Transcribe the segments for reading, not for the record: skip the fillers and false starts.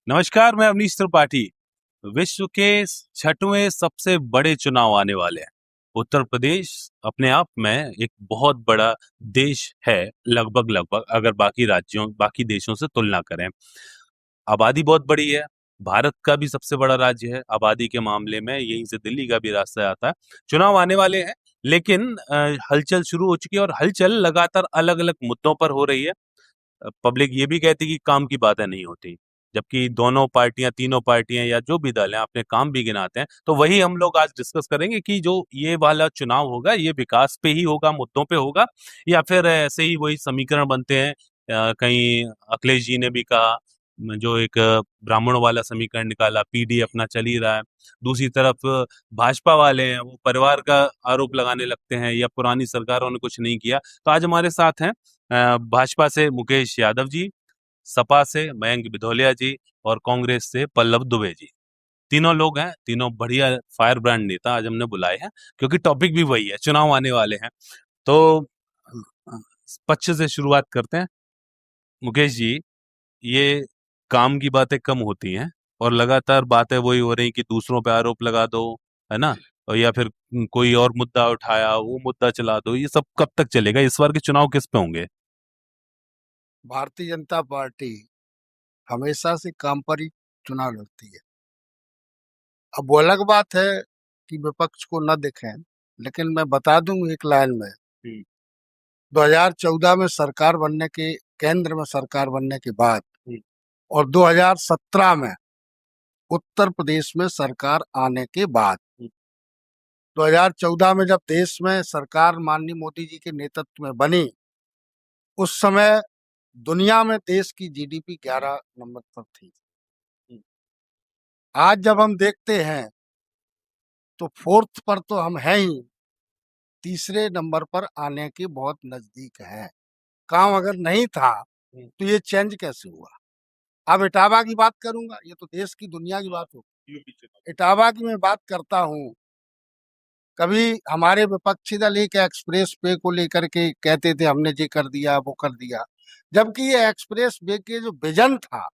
नमस्कार, मैं अवनीश त्रिपाठी। विश्व के छठवें सबसे बड़े चुनाव आने वाले हैं। उत्तर प्रदेश अपने आप में एक बहुत बड़ा देश है, लगभग लगभग अगर बाकी देशों से तुलना करें। आबादी बहुत बड़ी है। भारत का भी सबसे बड़ा राज्य है आबादी के मामले में, यहीं से दिल्ली का भी रास्ता आता है। चुनाव आने वाले हैं, लेकिन हलचल शुरू हो चुकी है और हलचल लगातार अलग अलग मुद्दों पर हो रही है। पब्लिक ये भी कहती है कि काम की बातें नहीं होती, जबकि दोनों पार्टियां, तीनों पार्टियां या जो भी दल हैं अपने काम भी गिनाते हैं। तो वही हम लोग आज डिस्कस करेंगे कि जो ये वाला चुनाव होगा ये विकास पे ही होगा, मुद्दों पे होगा, या फिर ऐसे ही वही समीकरण बनते हैं। कहीं अखिलेश जी ने भी कहा, जो एक ब्राह्मणों वाला समीकरण निकाला, पीडी अपना चल ही रहा है। दूसरी तरफ भाजपा वाले हैं, वो परिवार का आरोप लगाने लगते हैं या पुरानी सरकारों ने कुछ नहीं किया। तो आज हमारे साथ हैं भाजपा से मुकेश यादव जी, सपा से मयंक बिधौलिया जी और कांग्रेस से पल्लव दुबे जी। तीनों लोग हैं, तीनों बढ़िया फायर ब्रांड नेता आज हमने बुलाए हैं, क्योंकि टॉपिक भी वही है, चुनाव आने वाले हैं। तो पक्ष से शुरुआत करते हैं। मुकेश जी, ये काम की बातें कम होती हैं और लगातार बातें वही हो रही कि दूसरों पे आरोप लगा दो, है ना? और या फिर कोई और मुद्दा उठाया, वो मुद्दा चला दो। ये सब कब तक चलेगा? इस बार के चुनाव किस पे होंगे? भारतीय जनता पार्टी हमेशा से काम पर ही चुनाव लड़ती है। अब वो अलग बात है कि विपक्ष को न दिखें, लेकिन मैं बता दूं एक लाइन में, 2014 में सरकार बनने के केंद्र में सरकार बनने के बाद और 2017 में उत्तर प्रदेश में सरकार आने के बाद, 2014 में जब देश में सरकार माननीय मोदी जी के नेतृत्व में बनी, उस समय दुनिया में देश की जीडीपी 11 नंबर पर थी। आज जब हम देखते हैं तो फोर्थ पर तो हम हैं ही, तीसरे नंबर पर आने के बहुत नजदीक हैं। काम अगर नहीं था तो ये चेंज कैसे हुआ? अब इटावा की बात करूंगा, ये तो देश की दुनिया की बात हो। इटावा की मैं बात करता हूँ। कभी हमारे विपक्षी दल एक एक्सप्रेस वे को लेकर के कहते थे हमने ये कर दिया वो कर दिया, जबकि ये एक्सप्रेस वे के जो विजन था,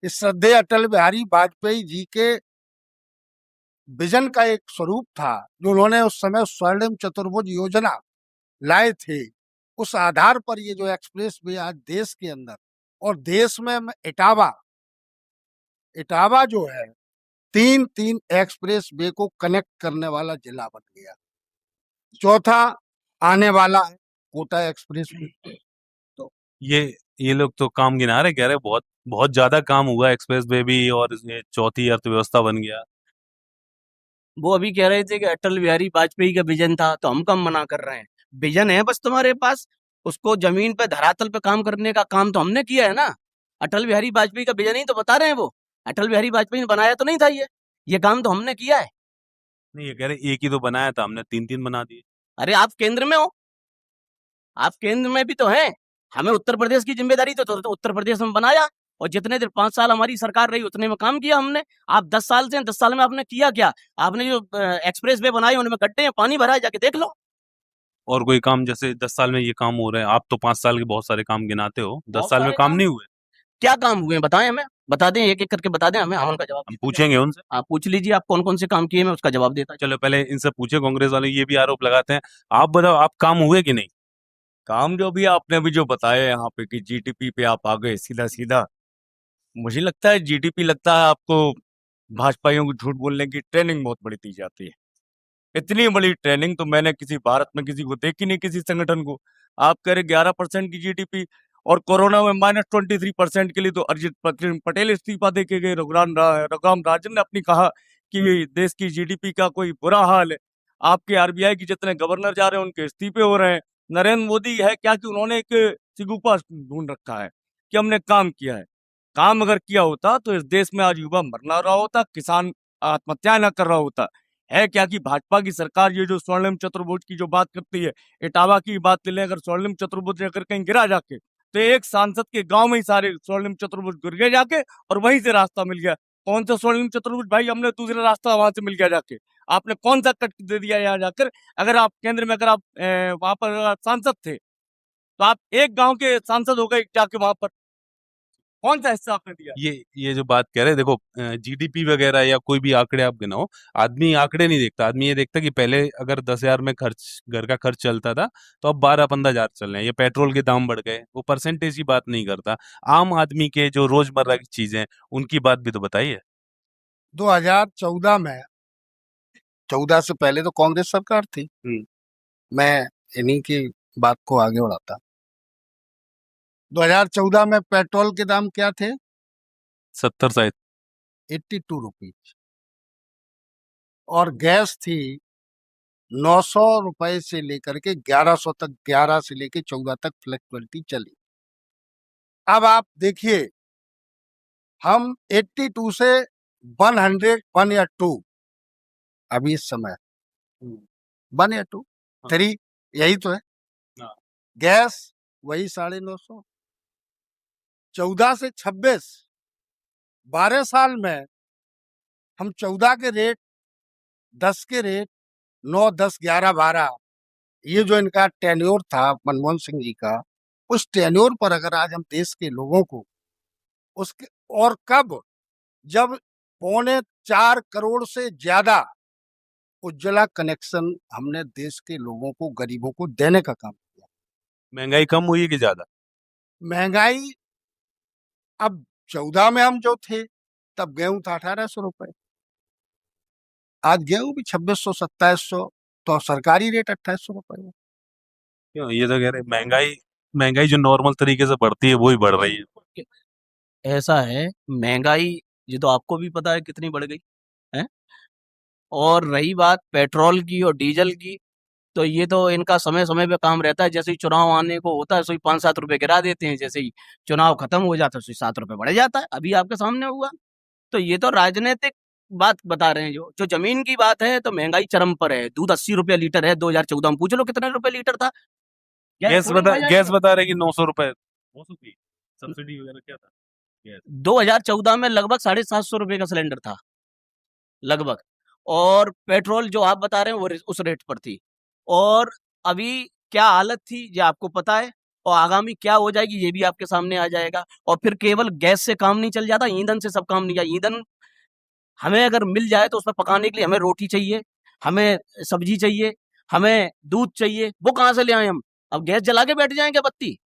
इस श्रद्धेय अटल बिहारी वाजपेयी जी के विजन का एक स्वरूप था, जो उन्होंने उस समय स्वर्णिम चतुर्भुज योजना लाए थे। उस आधार पर ये जो एक्सप्रेस वे आज देश के अंदर और देश में इटावा इटावा जो है, तीन तीन एक्सप्रेस वे को कनेक्ट करने वाला जिला बन गया। चौथा आने वाला है कोटा एक्सप्रेस वे। तो ये लोग तो काम गिना रहे, कह रहे बहुत बहुत ज्यादा काम हुआ, एक्सप्रेस वे भी, और ये चौथी अर्थव्यवस्था बन गया। वो अभी कह रहे थे कि अटल बिहारी वाजपेयी का विजन था, तो हम कम मना कर रहे हैं। विजन है बस तुम्हारे पास, उसको जमीन पे धरातल पे काम करने का काम तो हमने किया है ना। अटल बिहारी वाजपेयी का विजन ही तो बता रहे हैं वो। अटल बिहारी वाजपेयी ने बनाया तो नहीं था ये काम तो हमने किया है। नहीं, ये कह रहे एक ही तो बनाया था, हमने तीन तीन बना दिए। अरे आप केंद्र में हो, आप केंद्र में भी तो हैं। हमें उत्तर प्रदेश की जिम्मेदारी तो उत्तर प्रदेश में बनाया, और जितने देर 5 साल हमारी सरकार रही उतने में काम किया हमने। आप 10 साल से 10 साल में आपने किया क्या? आपने जो एक्सप्रेस वे बनाए उनमें गड्ढे हैं, पानी भरा है, जाके देख लो। और कोई काम जैसे 10 साल में ये काम हो रहे हैं? आप तो 5 साल के बहुत सारे काम गिनाते हो, दस बहुत साल में सारे काम काम। नहीं हुए? क्या काम हुए हैं बताएं हमें, बता दें, एक एक करके बता दें हमें, हम उनका जवाब हम देते जाएंगे। पूछेंगे उनसे। आप पूछ लीजिए, आप कौन कौन से काम किए, मैं उसका जवाब देता चलो पहले इनसे पूछे, कांग्रेस वाले ये भी आरोप लगाते हैं। आप बताओ, आप काम हुए कि नहीं? काम जो भी आपने अभी जो बताया यहाँ पे कि जीडीपी पे आप आ गए सीधा सीधा, मुझे लगता है जीडीपी, लगता है आपको भाजपाइयों को झूठ बोलने की ट्रेनिंग बहुत बड़ी दी जाती है। इतनी बड़ी ट्रेनिंग तो मैंने किसी भारत में किसी को देखी नहीं, किसी संगठन को। आप कह रहे 11% की जीडीपी, और कोरोना में -23% के लिए तो अरिजीत पटेल इस्तीफा दे के गए। रघुराम राजन ने अपनी कहा कि देश की जीडीपी का कोई बुरा हाल है। आपके आरबीआई के जितने गवर्नर जा रहे हैं उनके इस्तीफे हो रहे हैं। नरेंद्र मोदी है क्या कि उन्होंने एक सिगुपा ढूंढ रखा है कि हमने काम किया है। काम अगर किया होता तो इस देश में आज युवा मर ना रहा होता, किसान आत्महत्या ना कर रहा होता। है क्या कि भाजपा की सरकार ये जो स्वर्णिम चतुर्भुज की जो बात करती है, इटावा की बात ले लें, अगर स्वर्णिम चतुर्भुज अगर कहीं गिरा जाके, तो एक सांसद के गांव में ही सारे स्वर्णिम चतुर्भुज गिर गए जाके, और वहीं से रास्ता मिल गया। कौन सा स्वर्णिम चतुर्भुज भाई? हमने दूसरा रास्ता वहां से मिल गया जाके। आपने कौन सा कट दे दिया यहाँ जाकर? अगर आप केंद्र में, अगर आप वहां पर सांसद थे, तो आप एक गांव के सांसद हो गए जाके वहां पर। कौन सा हिस्सा आपने दिया? ये जो बात कह रहे हैं, देखो जीडीपी वगैरह या कोई भी आंकड़े आप गिनाओ, आदमी आंकड़े नहीं देखता। आदमी ये देखता कि पहले अगर 10,000 में खर्च, घर का खर्च चलता था, तो अब 12-15,000 चल रहे हैं। ये पेट्रोल के दाम बढ़ गए, वो परसेंटेज की बात नहीं करता। आम आदमी के जो रोजमर्रा की चीजें हैं, उनकी बात भी तो बताइए। 2014 में, 14 से पहले तो कांग्रेस सरकार थी। मैं इन्हीं की बात को आगे बढ़ाता। 2014 में पेट्रोल के दाम क्या थे? 70 शायद। 82 रुपीज। और गैस थी 900 रुपए से लेकर के 1100 तक, 11 से लेकर 14 तक फ्लैक्चुएलिटी चली। अब आप देखिए, हम 82 से 100, 1 या 2, अभी इस समय 1 या 2, 3, यही तो है। हाँ। गैस वही 950। 14 से 26, 12 साल में हम 14 के रेट, 10 के रेट, 9, 10, 11, 12, ये जो इनका टेन्योर था मनमोहन सिंह जी का, उस टेन्योर पर अगर आज हम देश के लोगों को उसके, और कब, जब 4.25 करोड़ से ज्यादा उज्ज्वला कनेक्शन हमने देश के लोगों को, गरीबों को देने का काम किया। महंगाई कम हुई है कि ज्यादा? महंगाई, अब 14 में हम जो थे, तब गेहूं था 1800 रुपए, आज गेहूं भी 2600, 2700, तो सरकारी रेट 2800 रुपए है। क्यों? ये तो कह रहे महंगाई जो नॉर्मल तरीके से बढ़ती है वो ही बढ़ रही है। ऐसा है, महंगाई ये तो आपको भी पता है कितनी बढ़ गई है। और रही बात पेट्रोल की और डीजल की, तो ये तो इनका समय समय पे काम रहता है। जैसे ही चुनाव आने को होता है, सो ही 5-7 रुपए गिरा देते हैं। जैसे ही चुनाव खत्म हो जाता है, सो ही 7 रुपए बढ़ जाता है। अभी आपके सामने हुआ। तो ये तो राजनीतिक बात बता रहे हैं। जो जमीन की बात है, तो महंगाई चरम पर है। दूध 80 रुपया लीटर है। 2014 में पूछ लो कितने रुपए लीटर था। गैस थोड़ी बढ़ जाएगा। बता रहे कि 900 रुपए, 900 की सब्सिडी वगैरह क्या था गैस? 2014 में लगभग 750 रुपए का सिलेंडर था लगभग। और पेट्रोल जो आप बता रहे हैं वो उस रेट पर थी। और अभी क्या हालत थी ये आपको पता है, और आगामी क्या हो जाएगी ये भी आपके सामने आ जाएगा। और फिर केवल गैस से काम नहीं चल जाता, ईंधन से सब काम नहीं जाता। ईंधन हमें अगर मिल जाए तो उसमें पकाने के लिए हमें रोटी चाहिए, हमें सब्जी चाहिए, हमें दूध चाहिए, वो कहाँ से ले आए हम? अब गैस जला के बैठ जाएंगे बत्ती?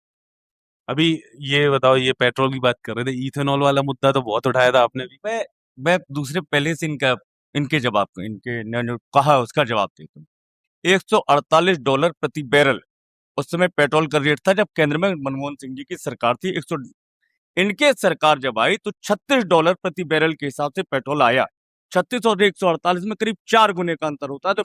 अभी ये बताओ, ये पेट्रोल की बात कर रहे थे, इथेनॉल वाला मुद्दा तो बहुत उठाया था आपने भी। मैं दूसरे पहले से इनके जवाब को, इन्होंने कहा उसका जवाब देता हूँ। $148 प्रति बैरल उस समय पेट्रोल का रेट था, जब केंद्र में मनमोहन सिंह जी की सरकार थी। इनके सरकार जब आई तो $36 प्रति बैरल के हिसाब से पेट्रोल आया। 36 और 148 में करीब 4 गुने का अंतर होता है। तो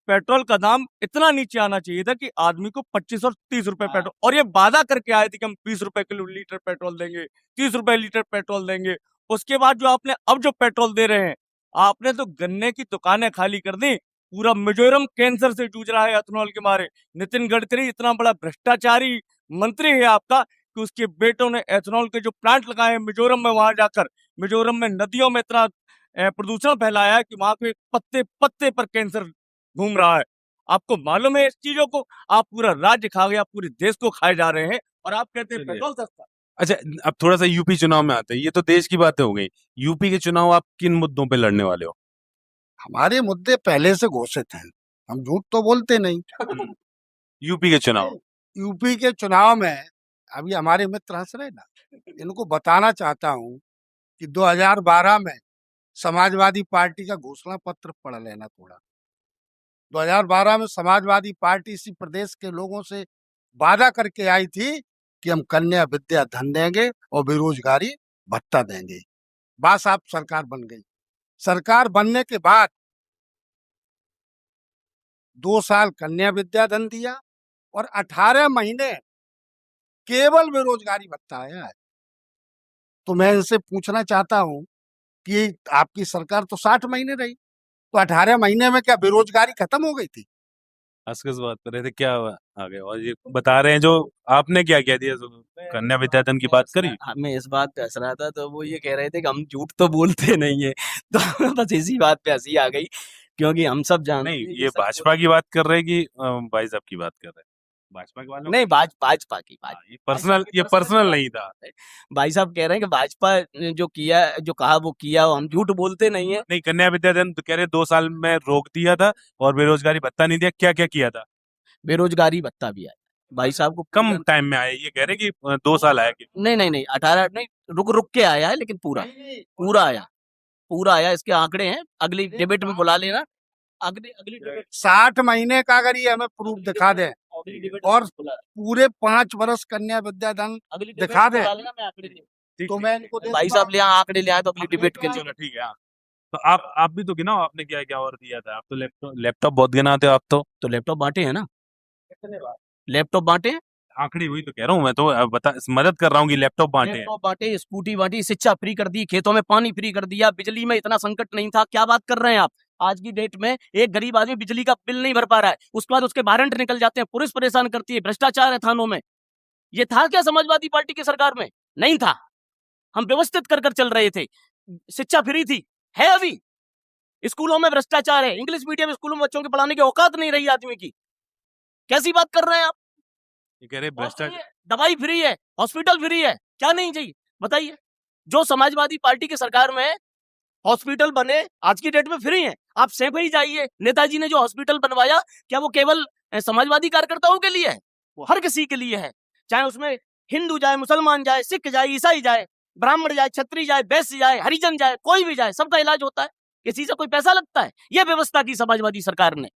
पेट्रोल का दाम इतना नीचे आना चाहिए था कि आदमी को 25 और 30 रुपए पेट्रोल, और ये वादा करके आए थे कि हम 20 रुपए किलो लीटर पेट्रोल देंगे, 30 रुपए लीटर पेट्रोल देंगे। उसके बाद जो आपने अब जो पेट्रोल दे रहे हैं, आपने तो गन्ने की दुकानें खाली कर दी। पूरा मिजोरम कैंसर से जूझ रहा है एथेनॉल के मारे। नितिन गडकरी इतना बड़ा भ्रष्टाचारी मंत्री है आपका कि उसके बेटों ने एथेनॉल के जो प्लांट लगाए हैं मिजोरम में, वहां जाकर मिजोरम में नदियों में इतना प्रदूषण फैलाया है कि वहां पे पत्ते पत्ते पर कैंसर घूम रहा है। आपको मालूम है इस चीजों को? आप पूरा राज्य खा गए, आप पूरे देश को खाए जा रहे हैं, और आप कहते हैं पेट्रोल सस्ता। अच्छा, अब थोड़ा सा यूपी चुनाव में आते हैं। ये तो देश की बातें हो गई, यूपी के चुनाव आप किन मुद्दों पे लड़ने वाले हो? हमारे मुद्दे पहले से घोषित हैं, हम झूठ तो बोलते नहीं। यूपी के चुनाव, यूपी के चुनाव में अभी हमारे मित्र हंस रहे ना, इनको बताना चाहता हूं कि 2012 में समाजवादी पार्टी का घोषणा पत्र पढ़ लेना थोड़ा। 2012 में समाजवादी पार्टी इसी प्रदेश के लोगों से वादा करके आई थी कि हम कन्या विद्या धन देंगे और बेरोजगारी भत्ता देंगे। बस आप सरकार बन गई। सरकार बनने के बाद 2 साल कन्या विद्या धन दिया और 18 महीने केवल बेरोजगारी भत्ता आया है। तो मैं इनसे पूछना चाहता हूं कि आपकी सरकार तो 60 महीने रही, तो 18 महीने में क्या बेरोजगारी खत्म हो गई थी? किस बात कर रहे थे, क्या आ गए? और ये बता रहे हैं जो आपने क्या कह दिया, कन्या विद्याधन की बात करी। मैं इस बात पे हंस रहा था, तो वो ये कह रहे थे कि हम झूठ तो बोलते नहीं है। तो बस इसी बात पे हंसी आ गई, क्योंकि हम सब जानते नहीं, हैं ये सब भाजपा की बात कर रहे हैं कि भाई साहब की बात कर रहे हैं? भाजपा के वालों नहीं, भाजपा की बात। ये पर्सनल नहीं था। भाई साहब कह रहे हैं कि भाजपा ने जो किया, जो कहा वो किया, हम झूठ बोलते नहीं है। नहीं, कन्या विद्याधन तो कह रहे 2 साल में रोक दिया था और बेरोजगारी भत्ता नहीं दिया। क्या क्या किया था? बेरोजगारी भत्ता भी आया भाई साहब को कम टाइम में आए, ये कह रहे कि 2 साल आया कि नहीं 18 नहीं, रुक के आया है, लेकिन पूरा आया। इसके आंकड़े हैं, अगली डिबेट में बुला लेना। अगली डिबेट 60 महीने का अगर ये हमें प्रूफ दिखा दें और पूरे 5 वर्ष कन्या विद्याधन दिखा दें तो मैं इनको दे भाई साहब ले आंकड़े ले आए तो अगली डिबेट के लिए। चलो ठीक है। हाँ। तो आप भी तो गिनाओ, आपने क्या क्या और दिया था। आप तो लैपटॉप बहुत गिनाते हो आप तो लैपटॉप बांटे हैं ना, लैपटॉप बांटे, आंकड़ी हुई तो कह रहा हूँ मैं तो बता मदद कर रहा हूँ कि लैपटॉप बांटे हैं। लैपटॉप बांटे, स्कूटी बांटी, शिक्षा फ्री कर दी, खेतों में पानी फ्री कर दिया, बिजली में इतना संकट नहीं था। क्या बात कर रहे हैं आप? आज की डेट में एक गरीब आदमी बिजली का बिल नहीं भर पा रहा है, उसके बाद उसके वारंट निकल जाते हैं, पुलिस परेशान करती है, भ्रष्टाचार है थानों में। ये था क्या समाजवादी पार्टी की सरकार में? नहीं था। हम व्यवस्थित कर चल रहे थे, शिक्षा फ्री थी, है अभी। स्कूलों में भ्रष्टाचार है, इंग्लिश मीडियम स्कूलों में बच्चों के पढ़ाने की औकात नहीं रही आदमी की। कैसी बात कर रहे हैं आप? ये कह रहे भ्रष्टाचार, दवाई फ्री है, हॉस्पिटल फ्री है, क्या नहीं चाहिए बताइए? जो समाजवादी पार्टी की सरकार में हॉस्पिटल बने आज की डेट में फ्री है। आप सेफई जाइए, नेताजी ने जो हॉस्पिटल बनवाया, क्या वो केवल समाजवादी कार्यकर्ताओं के लिए है? वो हर किसी के लिए है, चाहे उसमें हिंदू जाए, मुसलमान जाए, सिख जाए, ईसाई जाए, ब्राह्मण जाए, क्षत्रिय जाए, वैश्य जाए, हरिजन जाए, कोई भी जाए, सबका इलाज होता है। किसी से कोई पैसा लगता है? यह व्यवस्था की समाजवादी सरकार ने।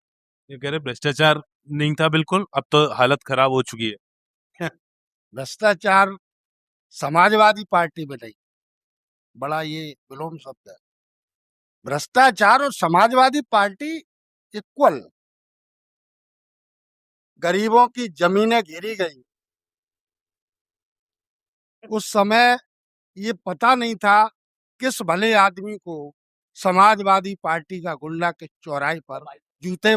ये कह रहे भ्रष्टाचार नहीं था बिल्कुल, अब तो हालत खराब हो चुकी है। भ्रष्टाचार समाजवादी पार्टी में नहीं, बड़ा ये विलोम शब्द है। भ्रष्टाचार और समाजवादी पार्टी इक्वल। गरीबों की जमीनें घेरी गई, उस समय ये पता नहीं था किस भले आदमी को समाजवादी पार्टी का गुंडा के चौराहे पर जूते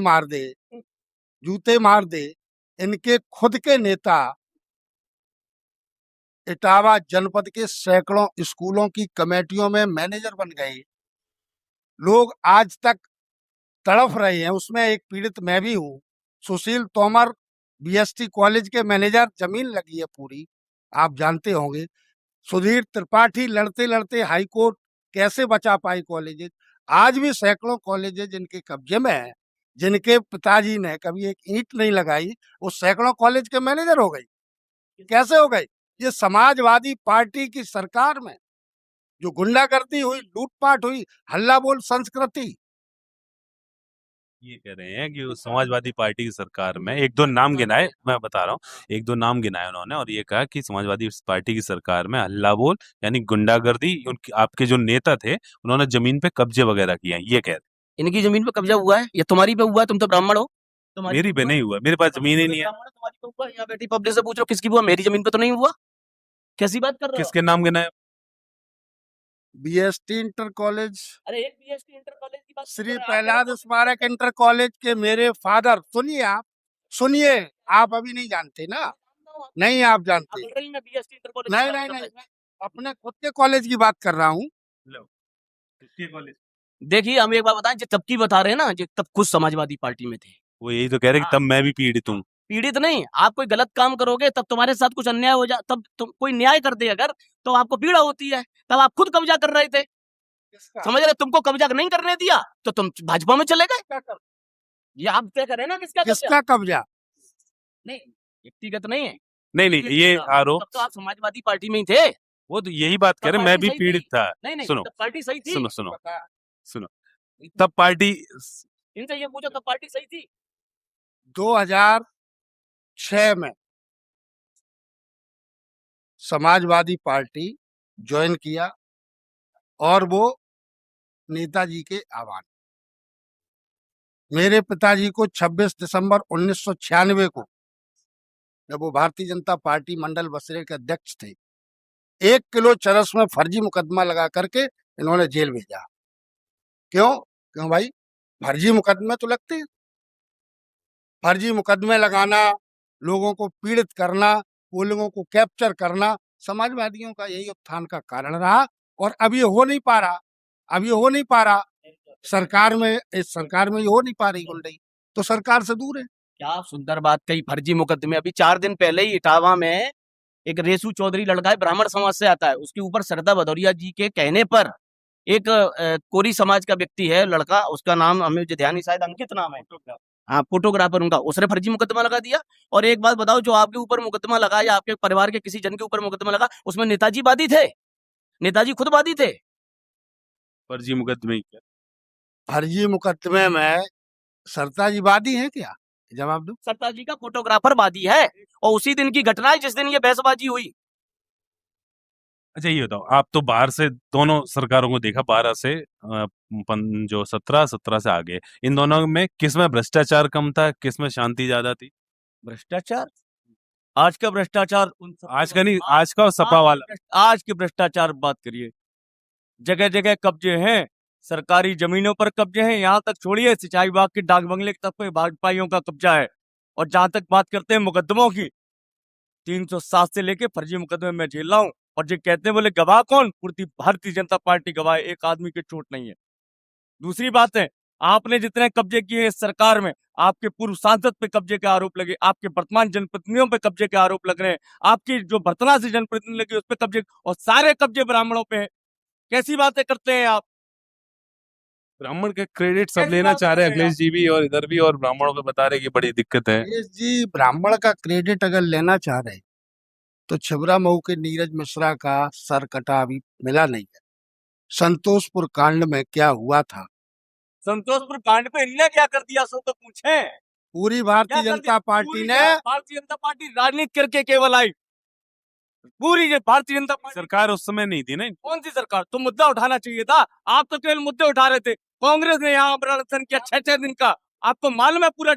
मार दे। इनके खुद के नेता इटावा जनपद के सैकड़ों स्कूलों की कमेटियों में मैनेजर बन गए। लोग आज तक तड़फ रहे हैं, उसमें एक पीड़ित मैं भी हूँ। सुशील तोमर बीएसटी कॉलेज के मैनेजर, जमीन लगी है पूरी, आप जानते होंगे। सुधीर त्रिपाठी लड़ते लड़ते हाईकोर्ट कैसे बचा पाई कॉलेज। आज भी सैकड़ों कॉलेजेस जिनके कब्जे में है, जिनके पिताजी ने कभी एक ईंट नहीं लगाई, वो सैकड़ों कॉलेज के मैनेजर हो गई। कैसे हो गई? ये समाजवादी पार्टी की सरकार में जो गुंडागर्दी हुई, लूटपाट हुई, हल्ला बोल संस्कृति। ये कह रहे हैं कि उस समाजवादी पार्टी की सरकार में एक दो नाम गिनाए, मैं बता रहा हूँ, एक दो नाम गिनाए उन्होंने और ये कहा कि समाजवादी पार्टी की सरकार में हल्ला बोल यानी गुंडागर्दी, उनके आपके जो नेता थे उन्होंने जमीन पे कब्जे वगैरह किए हैं, ये कह रहे इनकी जमीन पे कब्जा हुआ है या तुम्हारी पे हुआ है? तुम तो ब्राह्मण हो, हैं। मेरी पे नहीं हुआ, मेरे पास जमीन ही नहीं है। तुम्हारी पे हुआ है? यहाँ बैठी पब्लिक से पूछ लो किसकी हुआ, मेरी जमीन पे तो नहीं हुआ। कैसी बात कर रहे हो? किसके नाम गिनाए? बीएसटी इंटर कॉलेज, अरे एक बीएसटी इंटर कॉलेज की बात श्री प्रहलाद स्मारक इंटर कॉलेज के मेरे फादर, सुनिए आप अभी नहीं जानते ना, नहीं आप जानते, नहीं, अपने खुद के कॉलेज की बात कर रहा हूँ। देखिए हम एक बात बताएं, तब की बता रहे हैं ना, तब खुद समाजवादी पार्टी में थे। वो यही तो कह रहे कि तब मैं भी पीड़ित हूँ। पीड़ित नहीं, आप कोई गलत काम करोगे तब तुम्हारे साथ कुछ अन्याय हो जाए, तब तुम कोई न्याय कर दे अगर, तो आपको पीड़ा होती है। तब आप खुद कब्जा कर रहे थे, समझ रहे? तुमको कब्जा नहीं करने दिया तो तुम भाजपा में चले गए। ये आप तय करें ना किसका कब्जा? नहीं व्यक्तिगत नहीं है, नहीं ये आरोप, तो आप समाजवादी पार्टी में ही थे। वो तो यही बात कह रहे, मैं भी पीड़ित था। नहीं सुनो, पार्टी सही थी। सुनो, तब पार्टी, इनसे ये पूछो तब पार्टी सही थी। 2006 में समाजवादी पार्टी ज्वाइन किया और वो नेताजी के आह्वान। मेरे पिताजी को 26 दिसंबर 1996 को, जब वो भारतीय जनता पार्टी मंडल बसरे के अध्यक्ष थे, 1 किलो चरस में फर्जी मुकदमा लगा करके इन्होंने जेल भेजा। क्यों भाई? फर्जी मुकदमे तो लगते हैं। फर्जी मुकदमे लगाना, लोगों को पीड़ित करना, लोगों को कैप्चर करना, समाजवादियों का यही उत्थान का कारण रहा। और अब ये हो नहीं पा रहा, सरकार में ये हो नहीं पा रही गुंडई, तो सरकार से दूर है। क्या सुंदर बात कही, फर्जी मुकदमे। अभी 4 दिन पहले ही इटावा में एक रेसू चौधरी लड़का है, ब्राह्मण समाज से आता है, उसके ऊपर सरदा भदौरिया जी के कहने पर एक कोरी समाज का व्यक्ति है लड़का, उसका नाम हमें जो ध्यान नहीं, शायद अंकित नाम है, हाँ फोटोग्राफर उनका, उसने फर्जी मुकदमा लगा दिया। और एक बात बताओ, जो आपके ऊपर मुकदमा लगा या आपके परिवार के किसी जन के ऊपर मुकदमा लगा, उसमें नेताजी वादी थे, नेताजी खुद वादी थे। फर्जी मुकदमे ही क्या? फर्जी मुकदमे में सरताजी वादी है क्या? जवाब दो। सरदार जी का फोटोग्राफर वादी है, और उसी दिन की घटना है जिस दिन ये बहसबाजी हुई। अच्छा ये बताओ, आप तो बाहर से दोनों सरकारों को देखा, 12 से जो 17 से आगे, इन दोनों में किसमें भ्रष्टाचार कम था, किसमें शांति ज्यादा थी? भ्रष्टाचार, आज का भ्रष्टाचार आज का नहीं, आज का और सपा वाला। आज के भ्रष्टाचार बात करिए, जगह जगह कब्जे हैं, सरकारी जमीनों पर कब्जे हैं, यहाँ तक छोड़िए सिंचाई विभाग के डाक बंगले तक पे भाजपाइयों का कब्जा है। और जहां तक बात करते हैं मुकदमों की, 307 से लेके फर्जी मुकदमे में झेल रहा हूँ, और जो कहते हैं बोले गवाह कौन, पूरी भारतीय जनता पार्टी गवाह है, एक आदमी की चोट नहीं है। दूसरी बात है, आपने जितने कब्जे किए इस सरकार में, आपके पूर्व सांसद पे कब्जे के आरोप लगे, आपके वर्तमान जनप्रतिनिधियों पे कब्जे के आरोप लग रहे हैं, आपकी जो वर्तमान से जनप्रतिनिधि लगे उस पे कब्जे, और सारे कब्जे ब्राह्मणों पे है। कैसी बातें करते हैं आप? ब्राह्मण के क्रेडिट सब लेना चाह रहे हैं अखिलेश जी भी, और इधर भी, और ब्राह्मणों को बता रहे कि बड़ी दिक्कत है। अखिलेश जी ब्राह्मण का क्रेडिट अगर लेना चाह रहे तो छिबरा मऊ के नीरज मिश्रा का सर कटा अभी मिला नहीं है। संतोषपुर कांड में क्या हुआ था? संतोषपुर कांड पे इनने क्या कर दिया, सो तो पूछे। पूरी भारतीय जनता पार्टी ने, भारतीय जनता पार्टी राजनीति करके केवल आई, पूरी भारतीय जनता पार्टी। सरकार उस समय नहीं थी ना। कौन सी सरकार? तो मुद्दा उठाना चाहिए था, आप तो केवल मुद्दे उठा रहे थे। कांग्रेस ने यहाँ प्रदर्शन किया 6 दिन का, आपको मालूम है, पूरा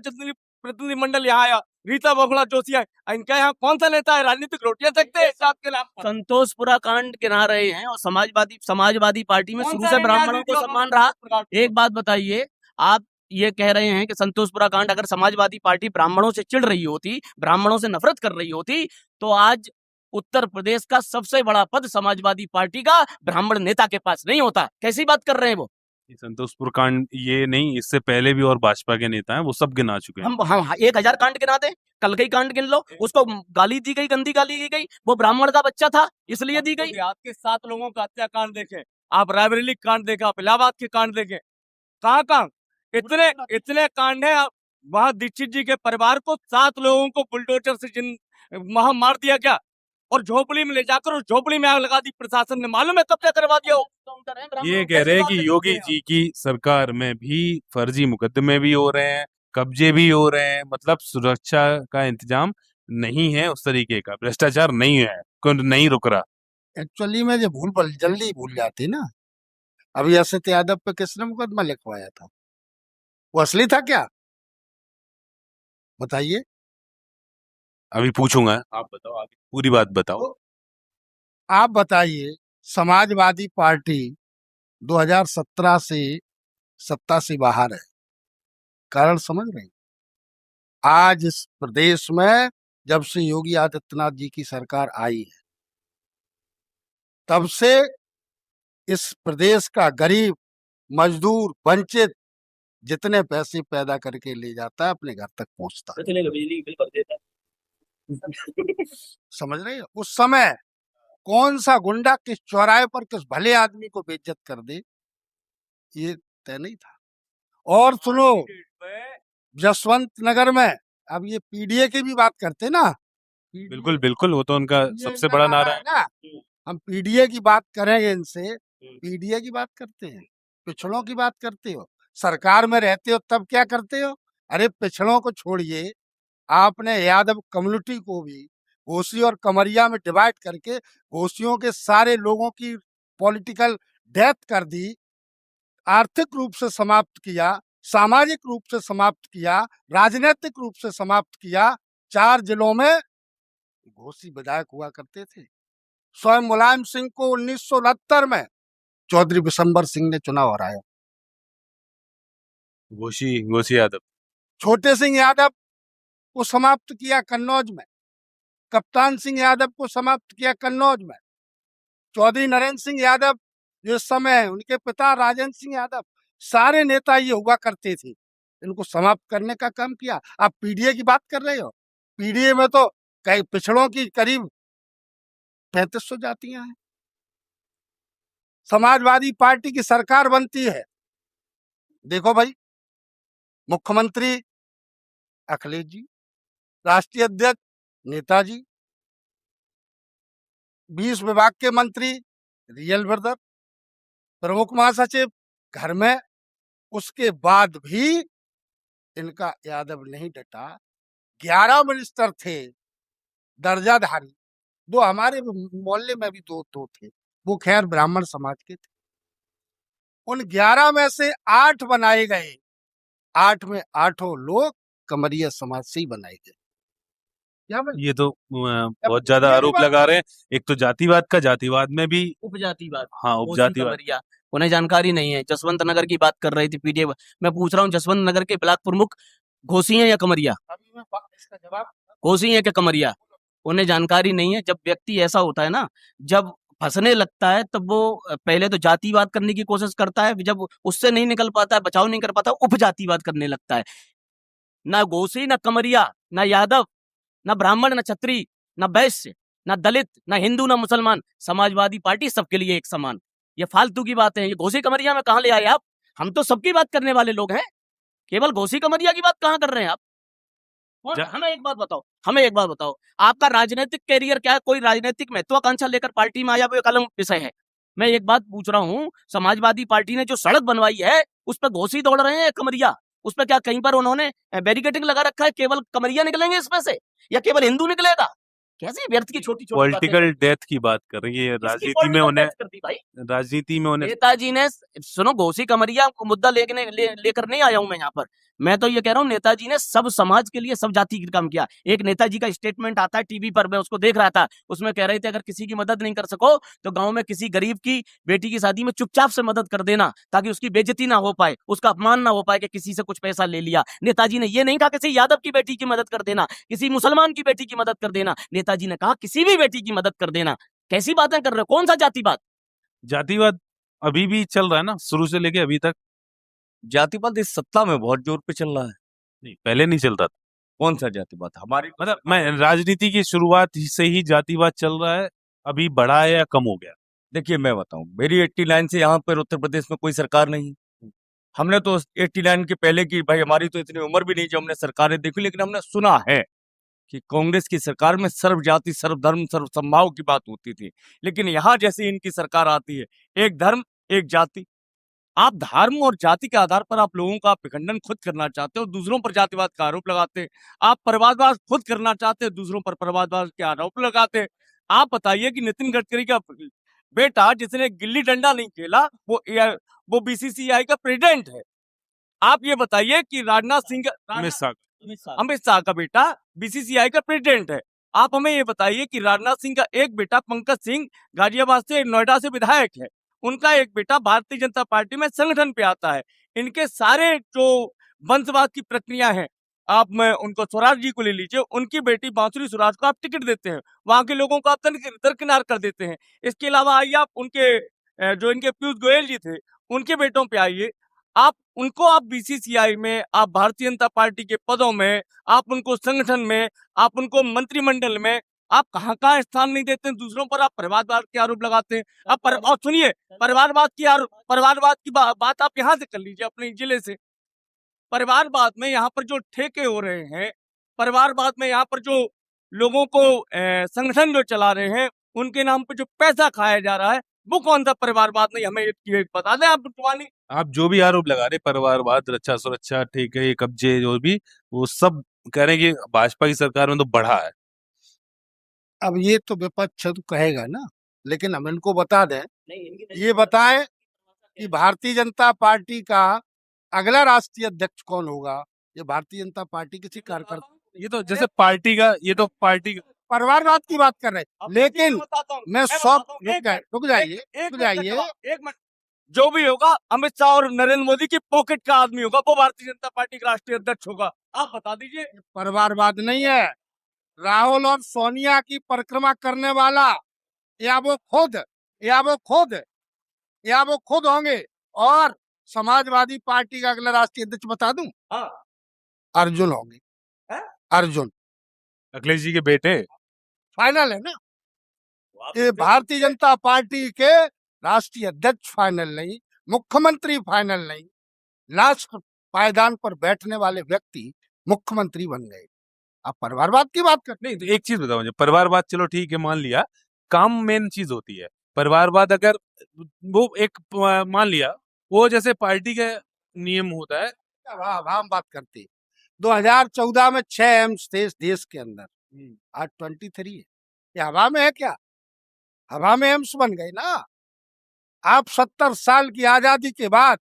प्रतिनिधिमंडल यहाँ आया, रीता बहुगुणा जोशी है, इनका यहाँ कौन सा नेता है राजनीतिक रोटियां सकते हैं इस आपके नाम पर? संतोषपुरा कांड गिना रहे हैं, और समाजवादी पार्टी में शुरू से ब्राह्मणों को सम्मान रहा। एक बात बताइए, आप ये कह रहे हैं कि संतोषपुरा कांड अगर समाजवादी पार्टी ब्राह्मणों से चिढ़ रही होती, ब्राह्मणों से नफरत कर रही होती, तो आज उत्तर प्रदेश का सबसे बड़ा पद समाजवादी पार्टी का ब्राह्मण नेता के पास नहीं होता। कैसी बात कर रहे हैं वो? संतोषपुर कांड ये नहीं, इससे पहले भी और भाजपा के नेता हैं, वो सब गिना चुके हैं। हम 1000 कांड गिना दे, कल का ही कांड गिन लो, उसको गाली दी गई, गंदी गाली दी गई, वो ब्राह्मण का बच्चा था इसलिए दी गई। आपके 7 लोगों का हत्याकांड देखें, आप रायबरेली कांड देखें, आप इलाहाबाद के कांड देखें, कहाँ इतने कांड है। वहां दीक्षित जी के परिवार को 7 लोगों को बुलडोजर से वहां मार दिया गया, और झोपड़ी में ले जाकर उस झोपड़ी में आग लगा दी प्रशासन ने, मालूम है कब्जा करवा दिया हो। ये कह रहे हैं कि योगी जी की सरकार में भी फर्जी मुकदमे भी हो रहे हैं, कब्जे भी हो रहे हैं, मतलब सुरक्षा का इंतजाम नहीं है, उस तरीके का भ्रष्टाचार नहीं है, नहीं रुक रहा। एक्चुअली में जो जल्दी भूल जाती ना। अभी असद यादव पे किसने मुकदमा लिखवाया था? वो असली था क्या? बताइए। अभी पूछूंगा, आप बताओ, आगे पूरी बात बताओ। आप बताइए, समाजवादी पार्टी 2017 से सत्ता से बाहर है, कारण समझ रहे हैं? आज इस प्रदेश में जब से योगी आदित्यनाथ जी की सरकार आई है, तब से इस प्रदेश का गरीब, मजदूर, वंचित जितने पैसे पैदा करके ले जाता है अपने घर तक पहुंचता है। बिजली बिल भर देता है। समझ रहे हैं? उस समय कौन सा गुंडा किस चौराहे पर किस भले आदमी को बेइज्जत कर दे, ये तय नहीं था। और सुनो, जसवंत नगर में, अब ये पीडीए की भी बात करते ना, बिल्कुल बिल्कुल, वो तो उनका सबसे बड़ा नारा है ना। हम पीडीए की बात करेंगे इनसे, पीडीए की बात करते हैं, पिछड़ों की बात करते हो, सरकार में रहते हो तब क्या करते हो? अरे पिछड़ों को छोड़िए, आपने यादव कम्युनिटी को भी घोसी और कमरिया में डिवाइड करके घोसियों के सारे लोगों की पॉलिटिकल डेथ कर दी, आर्थिक रूप से समाप्त किया, सामाजिक रूप से समाप्त किया, राजनीतिक रूप से समाप्त किया। 4 जिलों में घोसी विधायक हुआ करते थे। स्वयं मुलायम सिंह को 1969 में चौधरी विशंबर सिंह ने चुनाव हराया। घोसी यादव। छोटे सिंह यादव को समाप्त किया कन्नौज में, कप्तान सिंह यादव को समाप्त किया कन्नौज में, चौधरी नरेंद्र सिंह यादव जो इस समय, उनके पिता राजेंद्र सिंह यादव, सारे नेता ये हुआ करते थे। इनको समाप्त करने का काम किया। आप पीडीए की बात कर रहे हो, पीडीए में तो कई पिछड़ों की करीब 3500 जातियां हैं। समाजवादी पार्टी की सरकार बनती है, देखो भाई, मुख्यमंत्री अखिलेश जी, राष्ट्रीय अध्यक्ष नेताजी, 20 विभाग के मंत्री रियल ब्रदर, प्रमुख महासचिव घर में, उसके बाद भी इनका यादव नहीं डटा। 11 मिनिस्टर थे दर्जाधारी, दो हमारे मोहल्ले में भी दो थे, वो खैर ब्राह्मण समाज के थे। उन 11 में से 8 बनाए गए, 8 में 8 लोग कमरिया समाज से ही बनाए गए। क्या भाई? ये तो बहुत ज्यादा आरोप लगा रहे हैं। एक तो जातिवाद का, जातिवाद में भी उपजातिवाद, हाँ घोसी उपजातिवाद। कमरिया, उन्हें जानकारी नहीं है। जसवंत नगर की बात कर रही थी पीडीए, मैं पूछ रहा हूँ जसवंत नगर के ब्लॉक प्रमुख घोसी हैं या कमरिया? अभी मैं इसका जवाब घोसी हैं क्या कमरिया? उन्हें जानकारी नहीं है। जब व्यक्ति ऐसा होता है ना, जब फंसने लगता है, तब वो पहले तो जातिवाद करने की कोशिश करता है, जब उससे नहीं निकल पाता है, बचाव नहीं कर पाता, उपजातिवाद करने लगता है। ना घोसी, ना कमरिया, ना यादव, ना ब्राह्मण, ना क्षत्रिय, ना वैश्य, ना दलित, ना हिंदू, ना मुसलमान, समाजवादी पार्टी सबके लिए एक समान। ये फालतू की बातें हैं। ये घोसी कमरिया में कहाँ ले आए आप? हम तो सबकी बात करने वाले लोग हैं, केवल घोसी कमरिया की बात कहाँ कर रहे हैं आप? हमें एक बात बताओ, हमें एक बात बताओ, आपका राजनीतिक कैरियर क्या है? कोई राजनीतिक महत्वाकांक्षा लेकर पार्टी में आया, वो एक अलग विषय है। मैं एक बात पूछ रहा हूँ, समाजवादी पार्टी ने जो सड़क बनवाई है, उस पर घोसी दौड़ रहे हैं कमरिया? उस पर क्या कहीं पर उन्होंने बैरिकेडिंग लगा रखा है, केवल कमरिया निकलेंगे इसमें से या केवल हिंदू निकलेगा? कैसी व्यर्थ की छोटी छोटी पॉलिटिकल डेथ की बात कर रही है। राजनीति में उन्हें, राजनीति में उन्हें नेताजी ने, सुनो, घोसी कमरिया को मुद्दा लेकर नहीं आया हूं मैं यहाँ पर। मैं तो ये कह रहा हूँ, नेताजी ने सब समाज के लिए, सब जाति का काम किया। एक नेताजी का स्टेटमेंट आता है टीवी पर, मैं उसको देख रहा था, उसमें कह रहे थे अगर किसी की मदद नहीं कर सको तो गांव में किसी गरीब की बेटी की शादी में चुपचाप से मदद कर देना, ताकि उसकी बेइज्जती ना हो पाए, उसका अपमान ना हो पाए कि किसी से कुछ पैसा ले लिया। नेताजी ने ये नहीं कहा किसी यादव की बेटी की मदद कर देना, किसी मुसलमान की बेटी की मदद कर देना। नेताजी ने कहा किसी भी बेटी की मदद कर देना। कैसी बातें कर रहे हो? कौन सा जातिवाद? जातिवाद अभी भी चल रहा है ना, शुरू से लेके अभी तक। जातिवाद इस सत्ता में बहुत जोर पे चल रहा है। नहीं, पहले नहीं चलता था। कौन सा जातिवाद? हमारी मतलब मैं, राजनीति की शुरुआत से ही जातिवाद चल रहा है, अभी बढ़ा है या कम हो गया? देखिए, मैं बताऊं, मेरी 89 से यहाँ पर उत्तर प्रदेश में कोई सरकार नहीं। हमने तो 89 के पहले की, भाई हमारी तो इतनी उम्र भी नहीं जो हमने सरकारें देखी, लेकिन हमने सुना है कि कांग्रेस की सरकार में सर्व जाति, सर्व धर्म, सर्व समभाव की बात होती थी। लेकिन यहाँ जैसे इनकी सरकार आती है, एक धर्म एक जाति। आप धर्म और जाति के आधार पर आप लोगों का विखंडन खुद करना चाहते हो, दूसरों पर जातिवाद का आरोप लगाते हैं। आप परिवारवाद खुद करना चाहते हैं, दूसरों पर परिवारवाद के आरोप लगाते हैं। आप बताइए कि नितिन गडकरी का बेटा जिसने गिल्ली डंडा नहीं खेला, वो बीसीसीआई का प्रेसिडेंट है। आप ये बताइए कि राजनाथ सिंह, अमित शाह का बेटा बीसीसीआई का प्रेसिडेंट है। आप हमें ये बताइए कि राजनाथ सिंह का एक बेटा पंकज सिंह गाजियाबाद से, नोएडा से विधायक है, उनका एक बेटा भारतीय जनता पार्टी में संगठन पे आता है। इनके सारे जो वंशवाद की प्रक्रिया है, आप में उनको स्वराज जी को ले लीजिए, उनकी बेटी बांसुरी स्वराज को आप टिकट देते हैं, वहां के लोगों को आप दरकिनार कर देते हैं। इसके अलावा आइए आप उनके जो इनके पीयूष गोयल जी थे, उनके बेटों पे आइए, आप उनको, आप बीसीसीआई में, आप भारतीय जनता पार्टी के पदों में, आप उनको संगठन में, आप उनको मंत्रिमंडल में, आप कहाँ स्थान नहीं देते हैं। दूसरों पर आप परिवारवाद के आरोप लगाते हैं। और सुनिए, परिवारवाद की बात आप यहाँ से कर लीजिए, अपने जिले से। परिवारवाद में यहाँ पर जो ठेके हो रहे हैं, परिवारवाद में यहाँ पर जो लोगों को संगठन जो चला रहे हैं, उनके नाम पर जो पैसा खाया जा रहा है, वो कौन सा परिवारवाद नहीं? हमें ये बता दें आप। आप जो भी आरोप लगा रहे, परिवारवाद, रक्षा सुरक्षा, ठेके, कब्जे, जो भी, वो सब कह रहे हैं कि भाजपा की सरकार में तो बढ़ा है। अब ये तो विपक्ष तो कहेगा ना, लेकिन हम इनको बता दें, ये बताएं कि भारतीय जनता पार्टी का अगला राष्ट्रीय अध्यक्ष कौन होगा। ये भारतीय जनता पार्टी किसी कार्यकर्ता, ये तो जैसे पार्टी का, ये तो पार्टी का परिवारवाद की बात कर रहे हैं। लेकिन मैं रुक जाइए, एक मिनट, जो भी होगा अमित शाह और नरेंद्र मोदी की पॉकेट का आदमी होगा, वो भारतीय जनता पार्टी का राष्ट्रीय अध्यक्ष होगा। आप बता दीजिए। परिवारवाद नहीं है, राहुल और सोनिया की परिक्रमा करने वाला, या वो खुद होंगे, और समाजवादी पार्टी का अगला राष्ट्रीय अध्यक्ष बता दूं? हाँ। अर्जुन होंगे। हैं? अर्जुन अखिलेश जी के बेटे। फाइनल है ना, ये भारतीय जनता पार्टी के राष्ट्रीय अध्यक्ष फाइनल नहीं, मुख्यमंत्री फाइनल नहीं, लास्ट पायदान पर बैठने वाले व्यक्ति मुख्यमंत्री बन गए। आप परिवारवाद की बात करते नहीं तो एक चीज बताओ मुझे, परिवारवाद चलो ठीक है मान लिया, काम मेन चीज होती है। परिवारवाद अगर वो एक मान लिया वो जैसे पार्टी का नियम होता है। हम बात करते हैं 2014 में 6 एम्स थे इस देश के अंदर, आज 23 है। ये हवा में है क्या? हवा में एम्स बन गए ना। आप 70 साल की आजादी के बाद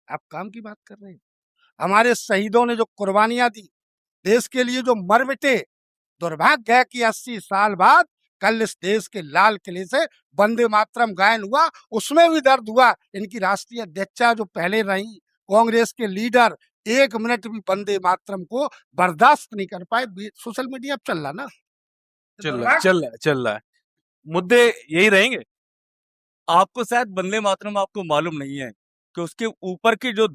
आप काम की बात कर रहे हैं। हमारे शहीदों ने जो कुर्बानियां दी, देश के लिए जो मर मिटे, दुर्भाग्य है कि 80 साल बाद कल इस देश के लाल किले से वंदे मातरम गायन हुआ, उसमें भी दर्द हुआ। इनकी राष्ट्रीय अध्यक्षा जो पहले रही, कांग्रेस के लीडर, 1 मिनट भी वंदे मातरम को बर्दाश्त नहीं कर पाए। सोशल मीडिया पर चल रहा ना, चल रहा है। मुद्दे यही रहेंगे। आपको शायद वंदे मातरम आपको मालूम नहीं है कि उसके ऊपर के जो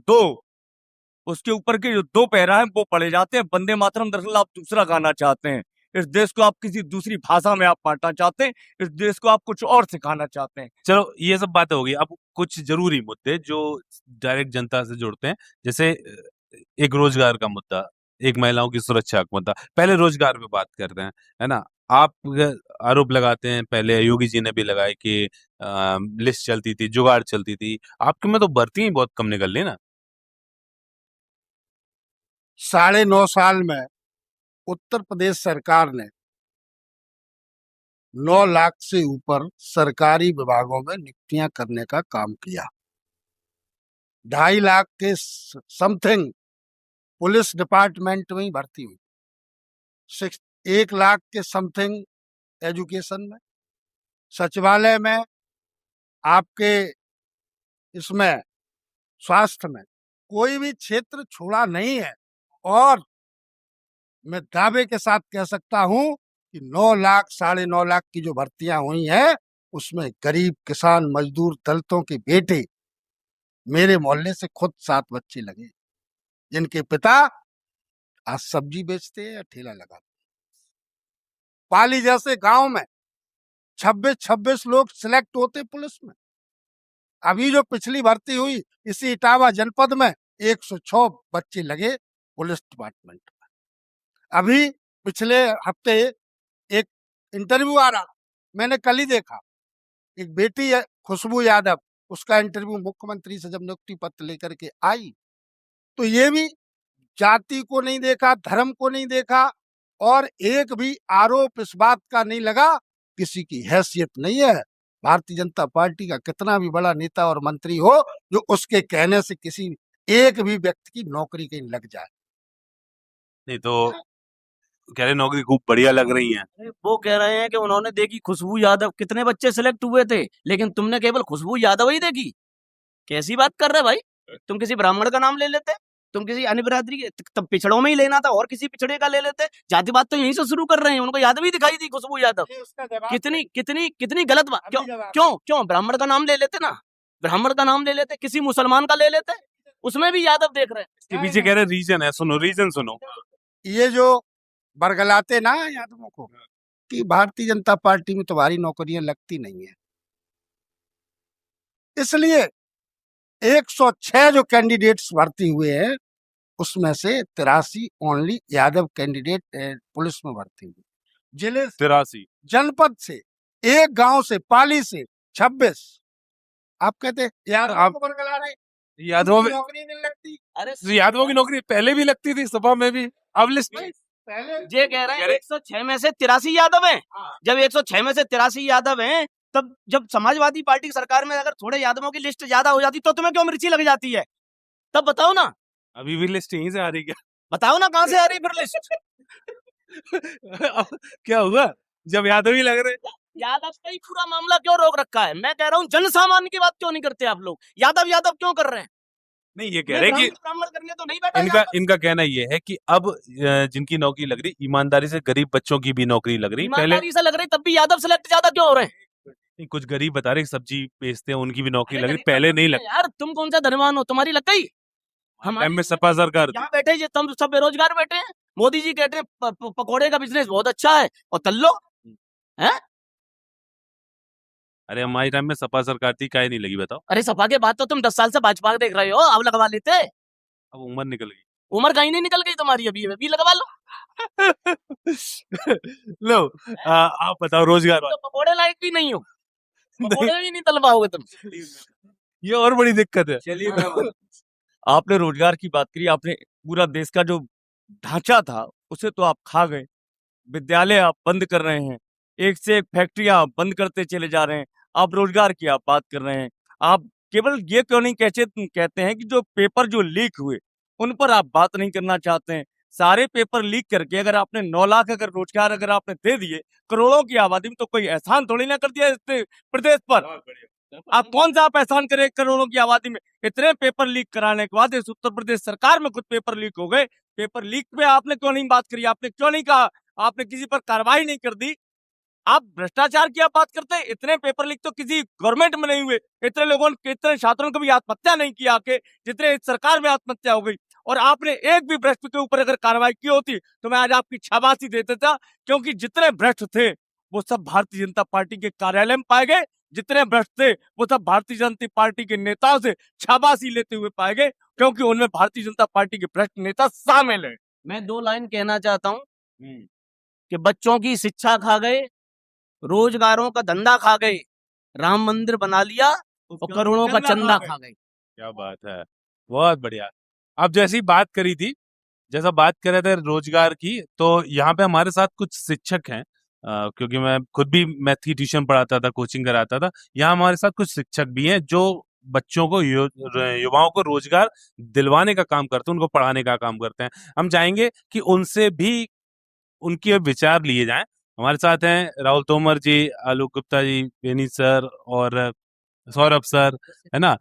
दो पैरा हैं वो पड़े जाते हैं। वंदे मातरम दरअसल आप दूसरा गाना चाहते हैं। इस देश को आप किसी दूसरी भाषा में आप बांटना चाहते हैं। इस देश को आप कुछ और सिखाना चाहते हैं। चलो ये सब बातें होगी, अब कुछ जरूरी मुद्दे जो डायरेक्ट जनता से जुड़ते हैं, जैसे एक रोजगार का मुद्दा, एक महिलाओं की सुरक्षा का मुद्दा। पहले रोजगार पे बात करते हैं, है ना। आप आरोप लगाते हैं, पहले योगी जी ने भी लगाए कि लिस्ट चलती थी, जुगाड़ चलती थी। आपके में तो भर्ती ही बहुत कम निकल रही ना। 9.5 साल में उत्तर प्रदेश सरकार ने 9 लाख से ऊपर सरकारी विभागों में नियुक्तियां करने का काम किया। 2.5 लाख के समथिंग पुलिस डिपार्टमेंट में ही भर्ती हुई, 1 लाख के समथिंग एजुकेशन में, सचिवालय में, आपके इसमें स्वास्थ्य में, कोई भी क्षेत्र छोड़ा नहीं है। और मैं दावे के साथ कह सकता हूं कि 9 लाख 9.5 लाख की जो भर्तियां हुई हैं, उसमें गरीब, किसान, मजदूर, दलितों के बेटे, मेरे मोहल्ले से खुद 7 बच्चे लगे, जिनके पिता आज सब्जी बेचते हैं या ठेला लगाते हैं। पाली जैसे गांव में 26 लोग सिलेक्ट होते पुलिस में। अभी जो पिछली भर्ती हुई इसी इटावा जनपद में 106 बच्चे लगे पुलिस डिपार्टमेंट में। अभी पिछले हफ्ते एक इंटरव्यू आ रहा, मैंने कल ही देखा, एक बेटी है खुशबू यादव, उसका इंटरव्यू मुख्यमंत्री से जब नियुक्ति पत्र लेकर के आई, तो ये भी जाति को नहीं देखा, धर्म को नहीं देखा, और एक भी आरोप इस बात का नहीं लगा, किसी की हैसियत नहीं है। भारतीय जनता पार्टी का कितना भी बड़ा नेता और मंत्री हो, जो उसके कहने से किसी एक भी व्यक्ति की नौकरी कहीं लग जाए। नहीं तो कह रहे नौकरी खूब बढ़िया लग रही है। वो कह रहे हैं कि उन्होंने देखी खुशबू यादव, कितने बच्चे सिलेक्ट हुए थे, लेकिन तुमने केवल खुशबू यादव ही देखी। कैसी बात कर रहे भाई? तुम किसी ब्राह्मण का नाम ले लेते, तुम किसी अन्य बिरादरी के, तब पिछड़ों में ही लेना था और किसी पिछड़े का ले लेते। जातिवाद तो यहीं से शुरू कर रहे हैं। उनको यादव ही दिखाई दी खुशबू यादव। कितनी गलत बात। क्यों ब्राह्मण का नाम ले लेते ना, ब्राह्मण का नाम ले लेते, किसी मुसलमान का ले लेते, उसमें भी यादव देख रहे हैं। इसके पीछे कह रहे रीजन है, सुनो रीजन सुनो। ये जो बरगलाते ना यादवों को कि भारतीय जनता पार्टी में तुम्हारी नौकरियां लगती नहीं है, इसलिए 106 जो कैंडिडेट्स भर्ती हुए हैं, उसमें से 83 ओनली यादव कैंडिडेट पुलिस में भर्ती हुए। जिले 83 जनपद से, एक गांव से, पाली से 26। आप कहते यार आप बरगला रहे, यादवों में नौकरी नहीं लगती। अरे यादवों की नौकरी पहले भी लगती थी, सभा में भी, अब लिस्ट पहले ये कह रहे हैं 106 में से 83 यादव हैं। जब 106 में से 83 यादव हैं, तब जब समाजवादी पार्टी की सरकार में अगर थोड़े यादवों की लिस्ट ज्यादा हो जाती तो तुम्हें क्यों मिर्ची लग जाती है? तब बताओ ना। अभी भी लिस्ट यहीं से आ रही क्या? बताओ ना कहां से आ रही फिर लिस्ट? क्या हुआ जब यादव ही लग रहे? यादव का ही पूरा मामला क्यों रोक रखा है? मैं कह रहा हूँ जन सामान्य की बात क्यों नहीं करते आप लोग? यादव क्यों कर रहे हैं? नहीं ये कह रहे कि ब्राह्मण करने तो नहीं बैठा। इनका कहना ये है कि अब जिनकी नौकरी लग रही, ईमानदारी से गरीब बच्चों की भी नौकरी लग रही, पहले ईमानदारी से लग रही, तब भी यादव सिलेक्ट ज्यादा क्यों हो रहे हैं? नहीं, कुछ गरीब बता रहे सब्जी बेचते हैं उनकी भी नौकरी अरे लग रही, गरीब पहले बंदा नहीं नहीं है यार, तुम कौन सा धनवान हो, तुम्हारी लग गई? टाइम हमारी में सपा सरकार थी। यहाँ बैठे ये तुम सब बेरोजगार बैठे हैं। मोदी जी कहते हैं पकोड़े का बिजनेस बहुत अच्छा है, और तल्लो है। अरे हमारे टाइम में सपा सरकार थी, काहे नहीं लगी बताओ? अरे सपा के बाद तो तुम 10 साल से भाजपा देख रहे हो, अब लगवा लेते। अब उम्र निकल गई। उम्र कहीं नहीं निकल गई तुम्हारी, अभी लगवा लो। लो आप बताओ रोजगार तो वाला। पकोड़े लायक भी नहीं हो, पकोड़े भी नहीं तल पाओगे तुम। ये और बड़ी दिक्कत है। चलिए आपने रोजगार की बात करी, आपने पूरा देश का जो ढांचा था उसे तो आप खा गए। विद्यालय आप बंद कर रहे हैं, एक से एक फैक्ट्रियां आप बंद करते चले जा रहे हैं। आप रोजगार की आप बात कर रहे हैं। आप केवल ये क्यों नहीं कहते हैं कि जो पेपर जो लीक हुए उन पर आप बात नहीं करना चाहते हैं? सारे पेपर लीक करके अगर आपने 9 लाख अगर रोजगार अगर आपने दे दिए करोड़ों की आबादी में, तो कोई एहसान थोड़ी ना कर दिया इस प्रदेश पर। आप कौन सा आप एहसान करें करोड़ों की आबादी में? इतने पेपर लीक कराने के बाद इस उत्तर प्रदेश सरकार में खुद पेपर लीक हो गए। पेपर लीक पे आपने क्यों नहीं बात करी? आपने क्यों नहीं कहा? आपने किसी पर कार्रवाई नहीं कर दी। आप भ्रष्टाचार की आप बात करते हैं। इतने पेपर लीक तो किसी गवर्नमेंट में नहीं हुए। इतने लोगों ने, इतने छात्रों को भी आत्महत्या नहीं किया आके जितने इस सरकार में आत्महत्या हो गई। और आपने एक भी भ्रष्ट के ऊपर अगर कार्रवाई की होती तो मैं आज आपकी शाबाशी देता था, क्योंकि जितने भ्रष्ट थे वो सब भारतीय जनता पार्टी के कार्यालय में पाए गए। जितने भ्रष्ट थे वो सब भारतीय जनता पार्टी के नेताओं से शाबाशी लेते हुए पाए गए, क्योंकि उनमें भारतीय जनता पार्टी के भ्रष्ट नेता शामिल है। मैं 2 लाइन कहना चाहता हूँ कि बच्चों की शिक्षा खा गए, रोजगारों का धंधा खा गए, राम मंदिर बना लिया और करोड़ों का चंदा खा गए। क्या बात है, बहुत बढ़िया। आप जैसी बात करी थी, जैसा बात कर रहे थे रोजगार की, तो यहाँ पे हमारे साथ कुछ शिक्षक हैं, क्योंकि मैं खुद भी मैथ की ट्यूशन पढ़ाता था, कोचिंग कराता था। यहाँ हमारे साथ कुछ शिक्षक भी हैं जो बच्चों को युवाओं को रोजगार दिलवाने का काम करते हैं, उनको पढ़ाने का काम करते हैं। हम चाहेंगे कि उनसे भी उनके विचार लिए जाएं। हमारे साथ हैं राहुल तोमर जी, आलोक गुप्ता जी, बेनी सर और सौरभ सर, है ना।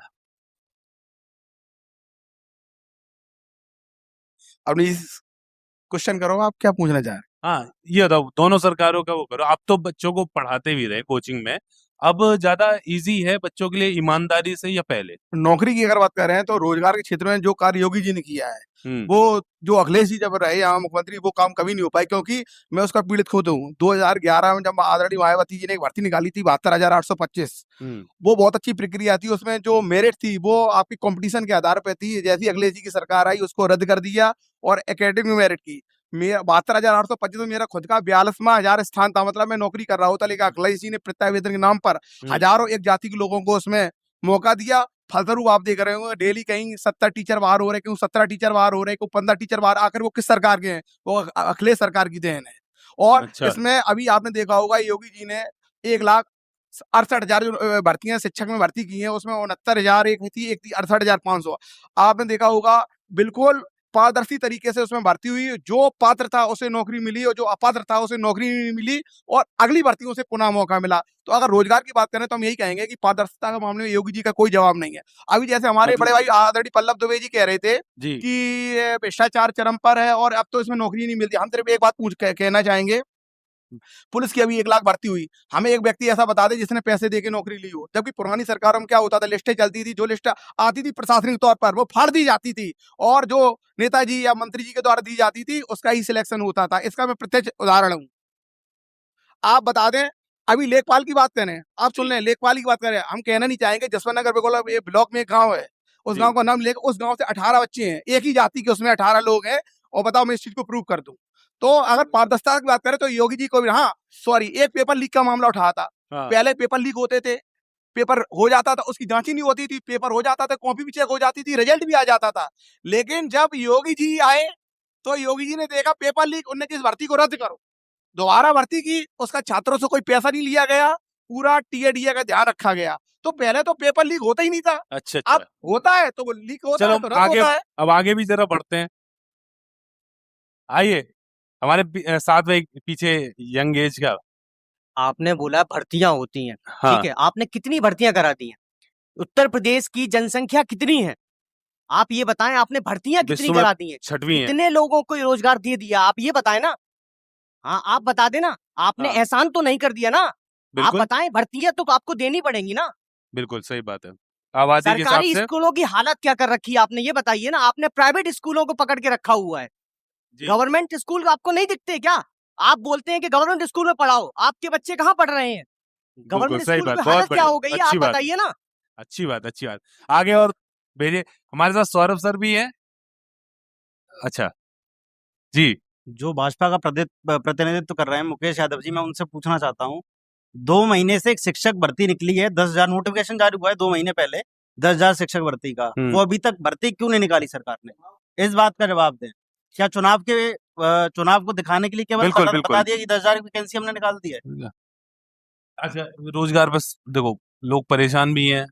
अपनी क्वेश्चन करो, आप क्या पूछना चाह रहे हैं? हाँ, ये बताओ, दोनों सरकारों का वो करो। आप तो बच्चों को पढ़ाते भी रहे कोचिंग में, अब ज्यादा इजी है बच्चों के लिए ईमानदारी से या पहले? नौकरी की अगर बात कर रहे हैं तो रोजगार के क्षेत्र में जो कार्य योगी जी ने किया है, वो जो अखिलेश जी जब रहे यहाँ मुख्यमंत्री, वो काम कभी नहीं हो पाए, क्योंकि मैं उसका पीड़ित खुद हूँ। 2011 में जब आदरणीय मायावती जी ने एक भर्ती निकाली थी 72,825, वो बहुत अच्छी प्रक्रिया थी। उसमें जो मेरिट थी वो आपकी कंपटीशन के आधार पर थी। जैसी अखिलेश जी की सरकार आई उसको रद्द कर दिया और एकेडमिक मेरिट की। मेरा 72,825 में मेरा खुद का 42वां स्थान था, मतलब मैं नौकरी कर रहा होता। लेकिन अखिलेश जी ने प्रत्यावेदन के नाम पर हजारों एक जाति के लोगों को उसमें मौका दिया। फलस्वरूप आप देख रहे हो डेली कहीं 70 टीचर बाहर हो रहे, क्यों 17 टीचर बाहर हो रहे, क्यों 15 टीचर बाहर। आकर वो किस सरकार के हैं? वो अखिलेश सरकार की देन है। और अच्छा। इसमें अभी आपने देखा होगा योगी जी ने 1,68,000 जो भर्तियां शिक्षक में भर्ती की हैं, उसमें 69,000 एक थी, एक थी 68,500। आपने देखा होगा बिल्कुल पारदर्शी तरीके से उसमें भर्ती हुई। जो पात्र था उसे नौकरी मिली और जो अपात्र था उसे नौकरी नहीं मिली, और अगली भर्तियों से पुनः मौका मिला। तो अगर रोजगार की बात करें तो हम यही कहेंगे कि पारदर्शिता के मामले में योगी जी का कोई जवाब नहीं है। अभी जैसे हमारे बड़े भाई आदरणीय पल्लव दुबे जी कह रहे थे जी। कि भ्रष्टाचार चरम पर है और अब तो इसमें नौकरी नहीं मिलती। हम सिर्फ एक बात कहना चाहेंगे, पुलिस की अभी 1 लाख भर्ती हुई, हमें एक व्यक्ति ऐसा बता दे जिसने पैसे देके नौकरी ली हो। जबकि पुरानी सरकारों में क्या होता था, लिस्टें चलती थी, जो लिस्ट आती थी प्रशासनिक तौर पर वो फाड़ दी जाती थी, और जो नेताजी या मंत्री जी के द्वारा दी जाती थी उसका ही सिलेक्शन होता था। इसका मैं प्रत्यक्ष उदाहरण हूँ। आप बता दें, अभी लेखपाल की बात करें, आप सुन लें, लेखपाल की बात करें, हम कहना नहीं चाहेंगे, जसवंत नगर ब्लॉक में एक गाँव है, उस गाँव का नाम लेकर, उस गाँव से 18 बच्चे हैं, एक ही जाति के उसमें 18 लोग हैं, और बताओ मैं इस चीज को प्रूव कर दूं। तो अगर पारदर्शिता की बात करें तो योगी जी को भी, हाँ सॉरी, एक पेपर लीक का मामला उठाया था। पहले पेपर लीक होते थे, पेपर हो जाता था, उसकी जांच ही नहीं होती थी, पेपर हो जाता था, कॉपी भी चेक हो जाती थी, रिजल्ट भी आ जाता था। लेकिन जब योगी जी आए तो योगी जी ने देखा पेपर लीक, उन्होंने इस भर्ती को रद्द करो, दोबारा भर्ती की, उसका छात्रों से कोई पैसा नहीं लिया गया, पूरा टीए का ध्यान रखा गया। तो पहले तो पेपर लीक होता ही नहीं था। अच्छा। अब होता है तो लीक होता है तो रद्द आगे, होता है। अब आगे भी जरा बढ़ते हैं। आइए, हमारे साथ में एक पीछे यंग एज का। आपने बोला भर्तियां होती हैं, हाँ। ठीक है, आपने कितनी भर्तियां करा दी हैं? उत्तर प्रदेश की जनसंख्या कितनी है? आप ये बताएं, आपने भर्तियां कितनी विश्व में करा दी हैं? 6वीं है। कितने लोगों को रोजगार दे दिया? आप ये बताएं ना। हाँ, आप बता देना, आपने हाँ। एहसान तो नहीं कर दिया ना। आप बिल्कुल बताएं, भर्तियां तो आपको देनी पड़ेंगी ना। बिल्कुल सही बात है। आबादी के हिसाब सरकारी से स्कूलों की हालत क्या कर रखी है आपने, ये बताइए ना। आपने प्राइवेट स्कूलों को पकड़ के रखा हुआ है, जी गवर्नमेंट स्कूल आपको नहीं दिखते क्या? आप बोलते हैं कि गवर्नमेंट स्कूल में पढ़ाओ, आपके बच्चे कहाँ पढ़ रहे हैं? बिल्कुल गवर्नमेंट सही स्कूल बात, में बहुत हालत क्या बढ़िया, हो गई है, अच्छी आप बात, बताइए ना। अच्छी बात, अच्छी बात। आगे और भेजिए, हमारे साथ सौरभ सर भी है। अच्छा जी, जो भाजपा का प्रतिनिधित्व कर रहे हैं मुकेश यादव जी, मैं उनसे पूछना चाहता हूँ, 2 महीने से एक शिक्षक भर्ती निकली है, 10,000 नोटिफिकेशन जारी हुआ है 2 महीने पहले, 10,000 शिक्षक भर्ती का, वो अभी तक भर्ती क्यों नहीं निकाली सरकार ने? इस बात का जवाब दें। क्या चुनाव को दिखाने के लिए केवल बिल्कुल बता बिल्कुल। दिया कि 10,000 की वैकेंसी हमने निकाल दी है? अच्छा, रोजगार बस देखो, लोग परेशान भी हैं,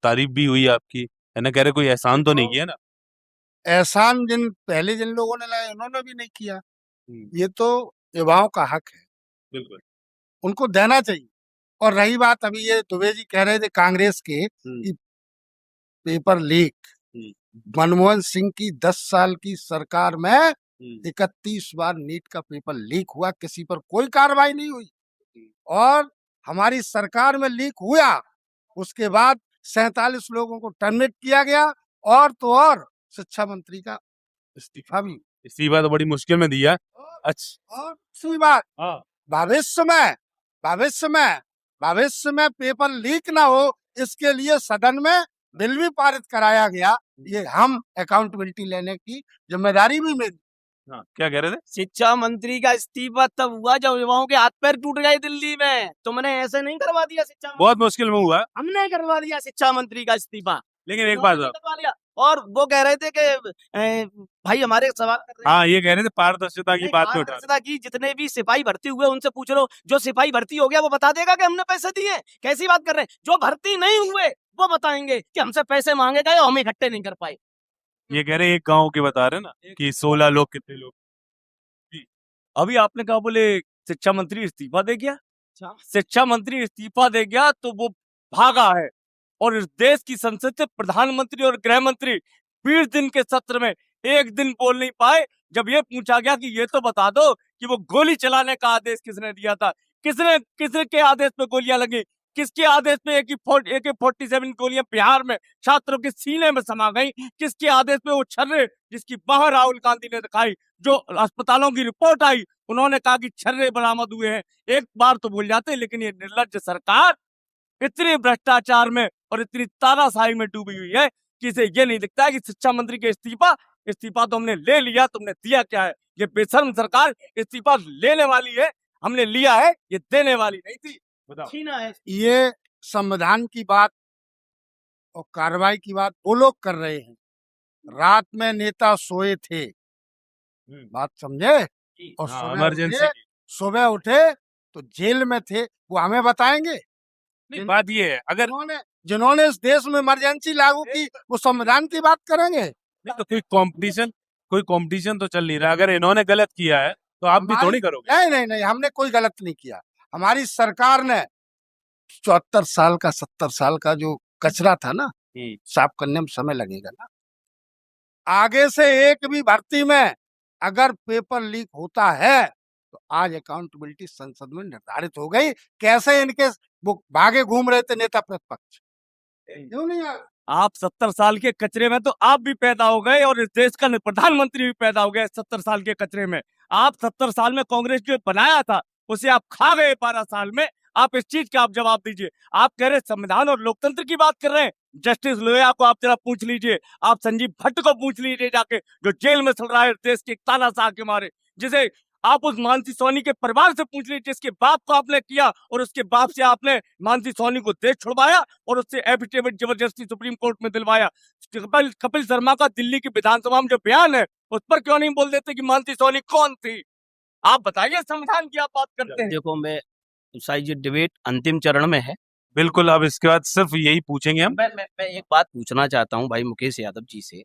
तारीफ भी हुई आपकी, है ना, कह रहे कोई एहसान तो नहीं किया ना। एहसान जिन लोगों ने लाया उन्होंने भी नहीं किया। हम्म, ये तो युवाओं का हक है, बिल्कुल उनको देना चाहिए। और रही बात, अभी ये दुबे जी कह रहे थे कांग्रेस के कि पेपर लीक, मनमोहन सिंह की 10 साल की सरकार में 31 बार नीट का पेपर लीक हुआ, किसी पर कोई कार्रवाई नहीं हुई। और हमारी सरकार में लीक हुआ, उसके बाद 47 लोगों को टर्मिनेट किया गया, और तो और शिक्षा मंत्री का इस्तीफा भी। इसी बात तो बड़ी मुश्किल में दिया। अच्छा और दूसरी बात, हाँ, भविष्य में भविष्य में भविष्य में पेपर लीक ना हो, इसके लिए सदन में बिल भी पारित कराया गया। ये हम अकाउंटेबिलिटी लेने की जिम्मेदारी भी मेरी। हाँ, क्या कह रहे थे? शिक्षा मंत्री का इस्तीफा तब हुआ जब युवाओं के हाथ पैर टूट गए दिल्ली में। तुमने ऐसे नहीं करवा दिया शिक्षा मंत्री, बहुत मुश्किल में हुआ, हमने करवा दिया शिक्षा मंत्री का इस्तीफा। लेकिन एक बात, करवा लिया। और वो कह रहे थे कि भाई हमारे सवाल कर रहे हैं। हाँ, ये कह रहे थे पारदर्शिता की नहीं, बात में उठा पारदर्शिता की, जितने भी सिपाही भर्ती हुए उनसे पूछ लो, जो सिपाही भर्ती हो गया वो बता देगा कि हमने पैसे दिए। कैसी बात कर रहे हैं? जो भर्ती नहीं हुए वो बताएंगे कि हमसे पैसे मांगे गए और हम इकट्ठे नहीं कर पाए। ये कह रहे एक गांव के बता रहे ना कि 16 लोग, कितने लोग। अभी आपने कहा बोले शिक्षा मंत्री इस्तीफा दे गया। शिक्षा मंत्री इस्तीफा दे गया तो वो भागा है, और इस देश की संसद से प्रधानमंत्री और गृह मंत्री 20 दिन के सत्र में एक दिन बोल नहीं पाए। जब ये पूछा गया कि ये तो बता दो कि वो गोली चलाने का आदेश किसने दिया था, किसने के आदेश पे गोलियां लगी, किसके आदेश पे AK-47 गोलियां बिहार में छात्रों के सीने में समा गई, किसके आदेश पे वो छर्रे जिसकी बाहर राहुल गांधी ने दिखाई, जो अस्पतालों की रिपोर्ट आई उन्होंने कहा कि छर्रे बरामद हुए हैं। एक बार तो भूल जाते, लेकिन ये निर्लज्ज सरकार इतनी भ्रष्टाचार में और इतनी तानाशाही में डूबी हुई है कि इसे ये नहीं दिखता है कि शिक्षा मंत्री के इस्तीफा तो हमने ले लिया, तुमने दिया क्या है? ये बेशर्म सरकार इस्तीफा लेने वाली है, हमने लिया है, ये देने वाली नहीं थी। बताओ। छीना है। ये संविधान की बात और कार्रवाई की बात वो लोग कर रहे हैं। रात में नेता सोए थे, बात समझे? और हाँ, सुबह इमरजेंसी उठे, की। सुबह उठे तो जेल में थे, वो हमें बताएंगे? नहीं, बात ये है, अगर जिन्होंने इस देश में इमरजेंसी लागू की, वो संविधान की बात करेंगे? नहीं तो कोई कंपटीशन तो चल नहीं रहा। अगर इन्होंने गलत किया है तो आप भी थोड़ी करोगे। नहीं, हमने कोई गलत नहीं किया। हमारी सरकार ने 74 साल का 70 साल का जो कचरा था ना, साफ करने में समय लगेगा ना। आगे से एक भी भर्ती में अगर पेपर लीक होता है तो आज अकाउंटेबिलिटी संसद में निर्धारित हो गई। कैसे इनके वो भागे घूम रहे थे नेता प्रतिपक्ष, क्यों नहीं आए? आप 70 साल के कचरे में तो आप भी पैदा हो गए, और इस देश का प्रधानमंत्री भी पैदा हो गया 70 साल के कचरे में। आप 70 साल में कांग्रेस जो बनाया था उसे आप खा गए 12 साल में। आप इस चीज का आप जवाब दीजिए। आप कह रहे संविधान और लोकतंत्र की बात कर रहे हैं, जस्टिस लोहिया को आप जरा पूछ लीजिए, आप संजीव भट्ट को पूछ लीजिए जाके, जो जेल में चल रहा है देश के तानाशाह के मारे। जिसे आप उस मानसी सोनी के परिवार से पूछ लीजिए जिसके बाप को आपने किया, और उसके बाप से आपने मानसी सोनी को देश छुड़वाया और उससे एफिडेविट जबरदस्ती सुप्रीम कोर्ट में दिलवाया। कपिल शर्मा का दिल्ली की विधानसभा में जो बयान है उस पर क्यों नहीं बोल देते कि मानसी सोनी कौन थी? आप बताइए, संविधान की आप बात करते हैं। देखो, मैं शायद ये डिबेट अंतिम चरण में है। बिल्कुल, अब इसके बाद सिर्फ यही पूछेंगे हम। मैं एक बात पूछना चाहता हूँ भाई मुकेश यादव जी से।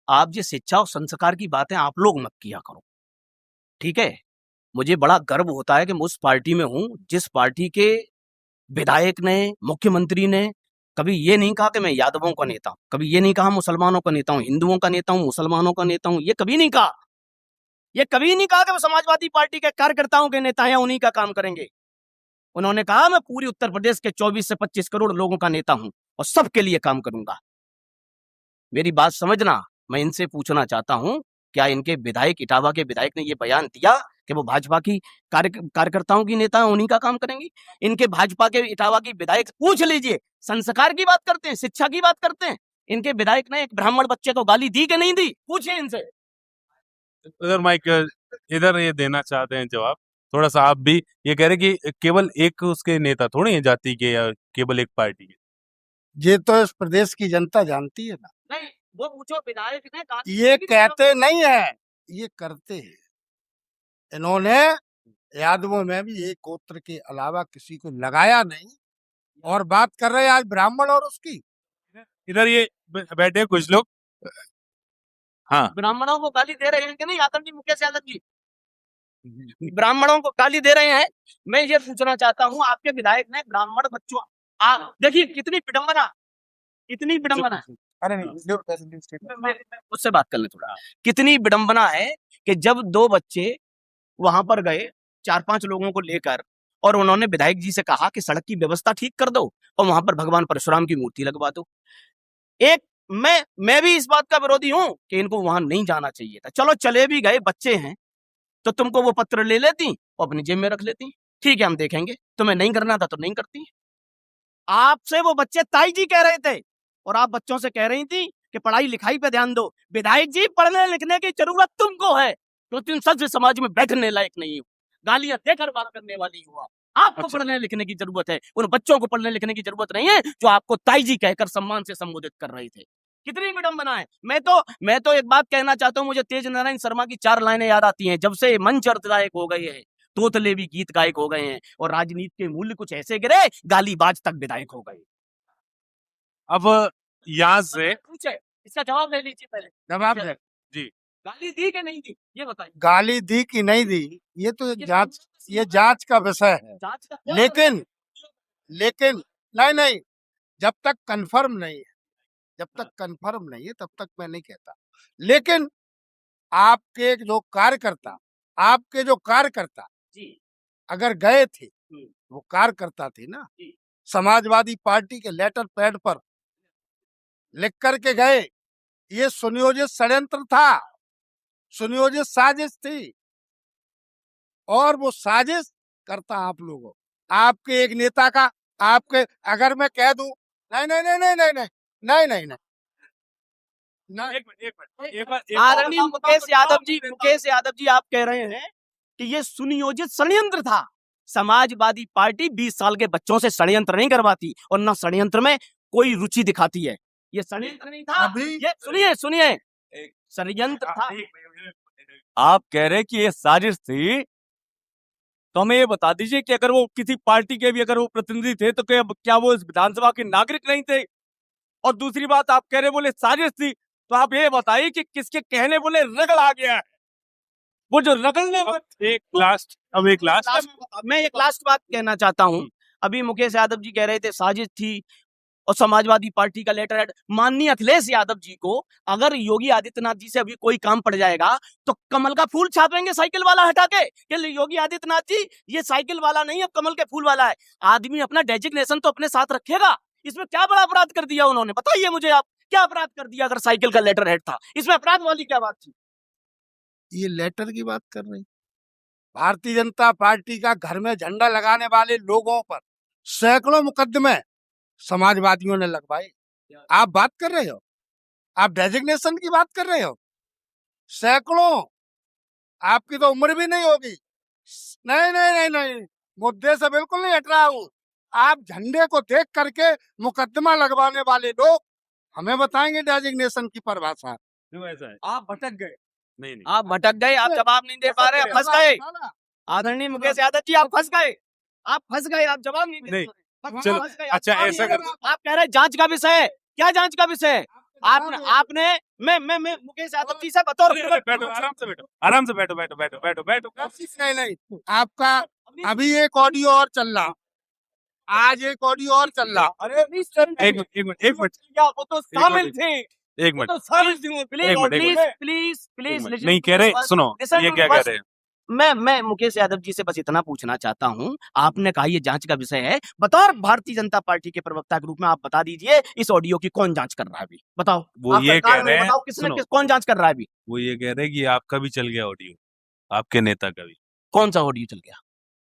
आप जो शिक्षा और संस्कार की बातें आप लोग मत किया करो, ठीक है? मुझे बड़ा गर्व होता है कि मैं उस पार्टी में हूँ जिस पार्टी के विधायक ने, मुख्यमंत्री ने कभी ये नहीं कहा कि मैं यादवों का नेता हूं, कभी ये नहीं कहा मुसलमानों का नेता हूं, हिंदुओं का नेता हूं, मुसलमानों का नेता हूं। ये कभी नहीं कहा। ये कभी नहीं कहा कि वो समाजवादी पार्टी के कार्यकर्ताओं के नेता हैं, उन्हीं का काम करेंगे। उन्होंने कहा मैं पूरी उत्तर प्रदेश के 24 से 25 करोड़ लोगों का नेता हूं और सबके लिए काम करूंगा। मेरी बात समझना, मैं इनसे पूछना चाहता हूं, क्या इनके विधायक, इटावा के विधायक ने ये बयान दिया कि वो भाजपा की कार्यकर्ताओं की नेता उन्हीं का काम करेंगी? इनके भाजपा के इटावा की विधायक पूछ लीजिए, संस्कार की बात करते हैं, शिक्षा की बात करते हैं। इनके विधायक ने एक ब्राह्मण बच्चे को गाली दी कि नहीं दी? पूछिए इनसे। अगर माइक इधर ये देना चाहते हैं जवाब, थोड़ा सा आप भी ये कह रहे कि केवल एक उसके नेता थोड़ी है जाति के या केवल एक पार्टी के। ये तो इस प्रदेश की जनता जानती है ना। नहीं, वो पूछो विधायक ने गाली ये दी कि कहते नहीं है, ये करते हैं। इन्होंने यादवों में भी एक गोत्र के अलावा किसी को लगाया नहीं, और बात कर रहे हैं आज ब्राह्मण और उसकी। इधर ये बैठे कुछ लोग, हाँ, ब्राह्मणों को गाली दे रहे हैं कि नहीं यादव जी, मुकेश यादव जी? ब्राह्मणों को गाली दे रहे हैं। मैं ये पूछना चाहता हूँ, आपके विधायक ने ब्राह्मण बच्चों, देखिए कितनी विडंबना, कितनी विडंबना है। अरे नहीं, मैं उससे बात कर ले थोड़ा। कितनी विडंबना है कि जब दो बच्चे वहां पर गए 4-5 लोगों को लेकर, और उन्होंने विधायक जी से कहा कि सड़क की व्यवस्था ठीक कर दो और वहां पर भगवान परशुराम की मूर्ति लगवा दो। एक मैं भी इस बात का विरोधी हूं कि इनको वहां नहीं जाना चाहिए था। चलो चले भी गए, बच्चे हैं, तो तुमको वो पत्र ले लेती और अपनी जेब में रख लेती। ठीक है, हम देखेंगे, तुम्हें नहीं करना था तो नहीं करती। आपसे वो बच्चे ताई जी कह रहे थे और आप बच्चों से कह रही थी कि पढ़ाई लिखाई पे ध्यान दो। विधायक जी, पढ़ने लिखने की जरूरत तुमको है, तो तुम सच समाज में बैठने लायक नहीं हो, गालियां देकर बात करने वाली हो। आपको पढ़ने लिखने की जरूरत है, उन बच्चों को पढ़ने लिखने की जरूरत नहीं है जो आपको ताई जी कहकर सम्मान से संबोधित कर रहे थे। कितनी विडंबना है। मैं तो एक बात कहना चाहता हूँ, मुझे तेज नारायण शर्मा की 4 लाइनें याद आती हैं। जब से मंच अर्थदायक हो गए हैं, तोतले भी गीत गायक हो गए हैं, और राजनीति के मूल्य कुछ ऐसे गिरे, गालीबाज तक विधायक हो गए। अब यहाँ से पूछे, इसका जवाब ले लीजिए पहले। जवाब दे। जी, गाली दी कि नहीं दी, ये बताइए। गाली दी कि नहीं दी, ये तो एक जांच का विषय है। जांच का लेकिन नहीं, जब तक कंफर्म नहीं है, जब तक कंफर्म नहीं है तब तक मैं नहीं कहता। लेकिन आपके जो कार्यकर्ता जी, अगर गए थे, वो कार्यकर्ता थे ना, जी। समाजवादी पार्टी के लेटर पैड पर लिख करके गए। ये सुनियोजित षड्यंत्र था, सुनियोजित साजिश थी, और वो साजिश करता आप लोगों, आपके एक नेता का, आपके, अगर मैं कह दूं नहीं, आदरणीय मुकेश यादव जी आप कह रहे हैं कि ये सुनियोजित षड्यंत्र था। समाजवादी पार्टी 20 साल के बच्चों से षड्यंत्र नहीं करवाती और न षड्यंत्र में कोई रुचि दिखाती है। ये षड्यंत्र नहीं था। ये सुनिए षड्यंत्र था। आप कह रहे कि ये साजिश थी, तो हमें ये बता दीजिए कि अगर वो किसी पार्टी के भी अगर वो प्रतिनिधि थे तो क्या वो इस विधानसभा के नागरिक नहीं थे? और दूसरी बात, आप कह रहे बोले साजिश थी, तो आप ये बताइए कि किसके कहने बोले रगड़ आ गया है? वो जो रगड़ने, एक लास्ट मैं एक लास्ट बात कहना चाहता हूँ। अभी मुकेश यादव जी कह रहे थे साजिश थी और समाजवादी पार्टी का लेटर हेड। माननीय अखिलेश यादव जी को अगर योगी आदित्यनाथ जी से अभी कोई काम पड़ जाएगा तो कमल का फूल छापेंगे साइकिल वाला हटा के कि योगी आदित्यनाथ जी ये साइकिल वाला नहीं, अब कमल के फूल वाला है। आदमी अपना डेजिग्नेशन तो अपने साथ रखेगा। इसमें क्या बड़ा अपराध कर दिया उन्होंने, बताइए मुझे आप, क्या अपराध कर दिया? अगर साइकिल का लेटर हेड था, इसमें अपराध वाली क्या बात थी? ये लेटर की बात कर रही। भारतीय जनता पार्टी का घर में झंडा लगाने वाले लोगों पर सैकड़ों मुकदमे समाजवादियों ने लगवाए। आप बात कर रहे हो, आप डेजिग्नेशन की बात कर रहे हो, सैकड़ों। आपकी तो उम्र भी नहीं होगी। नहीं, मुद्दे से बिल्कुल नहीं हट रहा हूँ। आप झंडे को देख करके मुकदमा लगवाने वाले लोग हमें बताएंगे डेजिग्नेशन की परिभाषा। ऐसा है, आप भटक गए। नहीं आप भटक गए, आप जवाब नहीं दे पा रहे, फंस गए। आदरणीय मुकेश यादव जी आप फंस गए, आप जवाब नहीं दे पा रहे। चलो, फंस गए। अच्छा, आप ऐसा आप कह रहे जांच का विषय है। क्या जांच का विषय है? आपने मैं मुकेश यादव जी से बतौर बैठो, आराम से बैठो। नहीं, आपका अभी एक ऑडियो और चल रहा, आज एक ऑडियो और चल रहा। अरे एक मिनट, वो तो शामिल थे, एक मिनट, प्लीज एक मिनट। नहीं कह रहे, सुनो, ये क्या कह रहे हैं? मैं मुकेश यादव जी से बस इतना पूछना चाहता हूं, आपने कहा ये जांच का विषय है, बतौर भारतीय जनता पार्टी के प्रवक्ता के रूप में आप बता दीजिए इस ऑडियो की कौन जांच कर रहा है अभी, बताओ। वो आप ये सरकार कह में रहे हैं, बताओ किसने सुनो, कौन जांच कर रहा है अभी? वो ये कह रहे हैं कि आपका भी चल गया ऑडियो, आपके नेता का भी। कौन सा ऑडियो चल गया?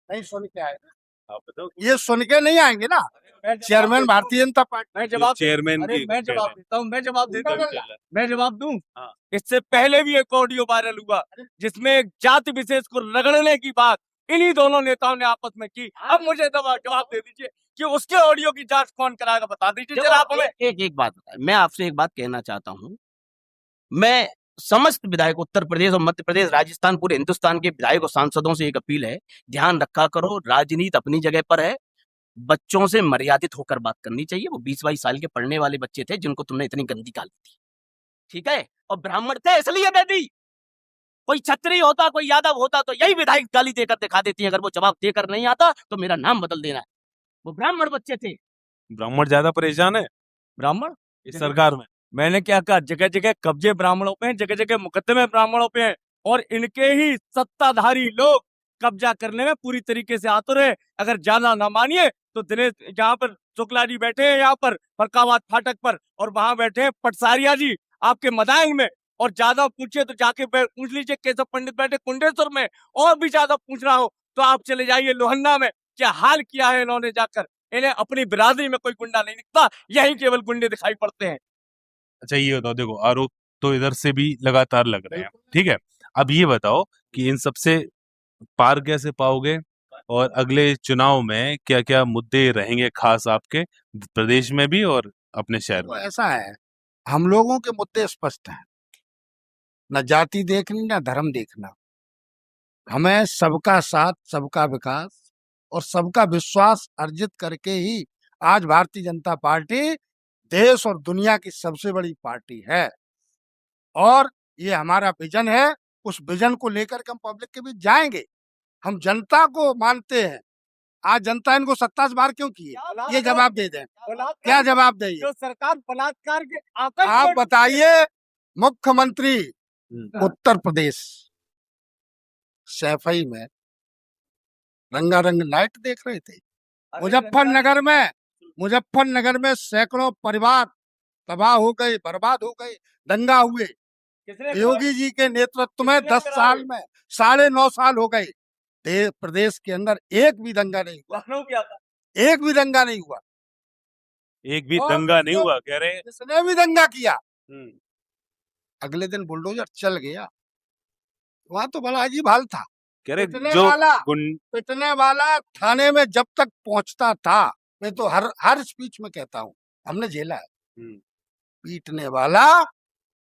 नहीं सुन के आए, आप बताओ। ये सुन के नहीं आएंगे ना चेयरमैन भारतीय जनता पार्टी। मैं जो जवाब चेयरमैन अरे की मैं कह जवाब रहे देता हूँ, मैं जवाब हैं, देता उनका हूँ, भी चल रहा है। मैं जवाब दूं। हाँ। इससे पहले भी एक ऑडियो वायरल हुआ जिसमें एक जाति विशेष को रगड़ने की बात इन्हीं दोनों नेताओं ने आपस में की। अब मुझे जवाब दे दीजिए कि उसके ऑडियो की जांच कौन कराएगा, बता दीजिए जरा आप हमें। एक बात बताएं, मैं आपसे एक बात कहना चाहता हूं, मैं समस्त विधायक उत्तर प्रदेश और मध्य प्रदेश, राजस्थान, पूरे हिंदुस्तान के विधायक और सांसदों से एक अपील है, ध्यान रखा करो, राजनीति अपनी जगह पर है, बच्चों से मर्यादित होकर बात करनी चाहिए। वो 20-22 साल के पढ़ने वाले बच्चे थे जिनको तुमने इतनी गंदी गाली दी, ठीक है? और ब्राह्मण थे इसलिए दे दी। कोई छत्री होता, कोई यादव होता तो यही विधायक गाली देकर दिखा देती है। अगर वो जवाब देकर नहीं आता तो मेरा नाम बदल देना है। वो ब्राह्मण बच्चे थे। ब्राह्मण ज्यादा परेशान है ब्राह्मण इस सरकार में। मैंने क्या कहा, जगह जगह कब्जे ब्राह्मणों पे हैं, जगह जगह मुकदमे ब्राह्मणों पे हैं, और इनके ही सत्ताधारी लोग कब्जा करने में पूरी तरीके से आतुर है। अगर ज्यादा ना मानिए तो दिनेश यहाँ पर शुक्ला जी बैठे हैं, यहाँ पर फरकाबाद फाटक पर, और वहां बैठे हैं पटसारिया जी आपके मदायंग में। और ज्यादा पूछिए तो जाके पूछ लीजिए केशव पंडित बैठे कुंडेश्वर में। और भी ज्यादा पूछना हो तो आप चले जाइए लोहन्ना में, क्या हाल किया है इन्होंने जाकर। इन्हें अपनी बिरादरी में कोई गुंडा नहीं दिखता, यही केवल गुंडे दिखाई पड़ते हैं। अच्छा ये बताओ, देखो आरोप तो इधर से भी लगातार लग रहे हैं, ठीक है, अब ये बताओ कि इन सबसे पार कैसे पाओगे, और अगले चुनाव में क्या क्या मुद्दे रहेंगे खास आपके प्रदेश में भी और अपने शहर तो में? ऐसा है, हम लोगों के मुद्दे स्पष्ट हैं, न जाति देखनी न धर्म देखना। हमें सबका साथ, सबका विकास और सबका विश्वास अर्जित करके ही आज भारतीय जनता पार्टी देश और दुनिया की सबसे बड़ी पार्टी है, और ये हमारा विजन है। उस विजन को लेकर के हम पब्लिक के बीच जाएंगे। हम जनता को मानते हैं। आज जनता इनको 27 बार क्यों की है, ये जवाब दे दें। क्या जवाब दें? जो सरकार बलात्कार के आप बताइए, मुख्यमंत्री उत्तर प्रदेश सैफई में रंगारंग नाइट देख रहे थे। मुजफ्फरनगर में सैकड़ों परिवार तबाह हो गए, बर्बाद हो गए, दंगा हुए। योगी जी के नेतृत्व में 10 साल में 9.5 साल हो गए, प्रदेश के अंदर एक भी दंगा नहीं हुआ, एक भी दंगा नहीं हुआ, एक भी और दंगा नहीं हुआ कह रहे हैं। जिसने भी दंगा किया अगले दिन बुलडोजर चल गया। वहां तो बड़ा अजीब हाल था। कह रहे पिटने जो वाला गुन- पिटने वाला थाने में जब तक पहुंचता था, मैं तो हर स्पीच में कहता हूँ, हमने झेला है। पीटने वाला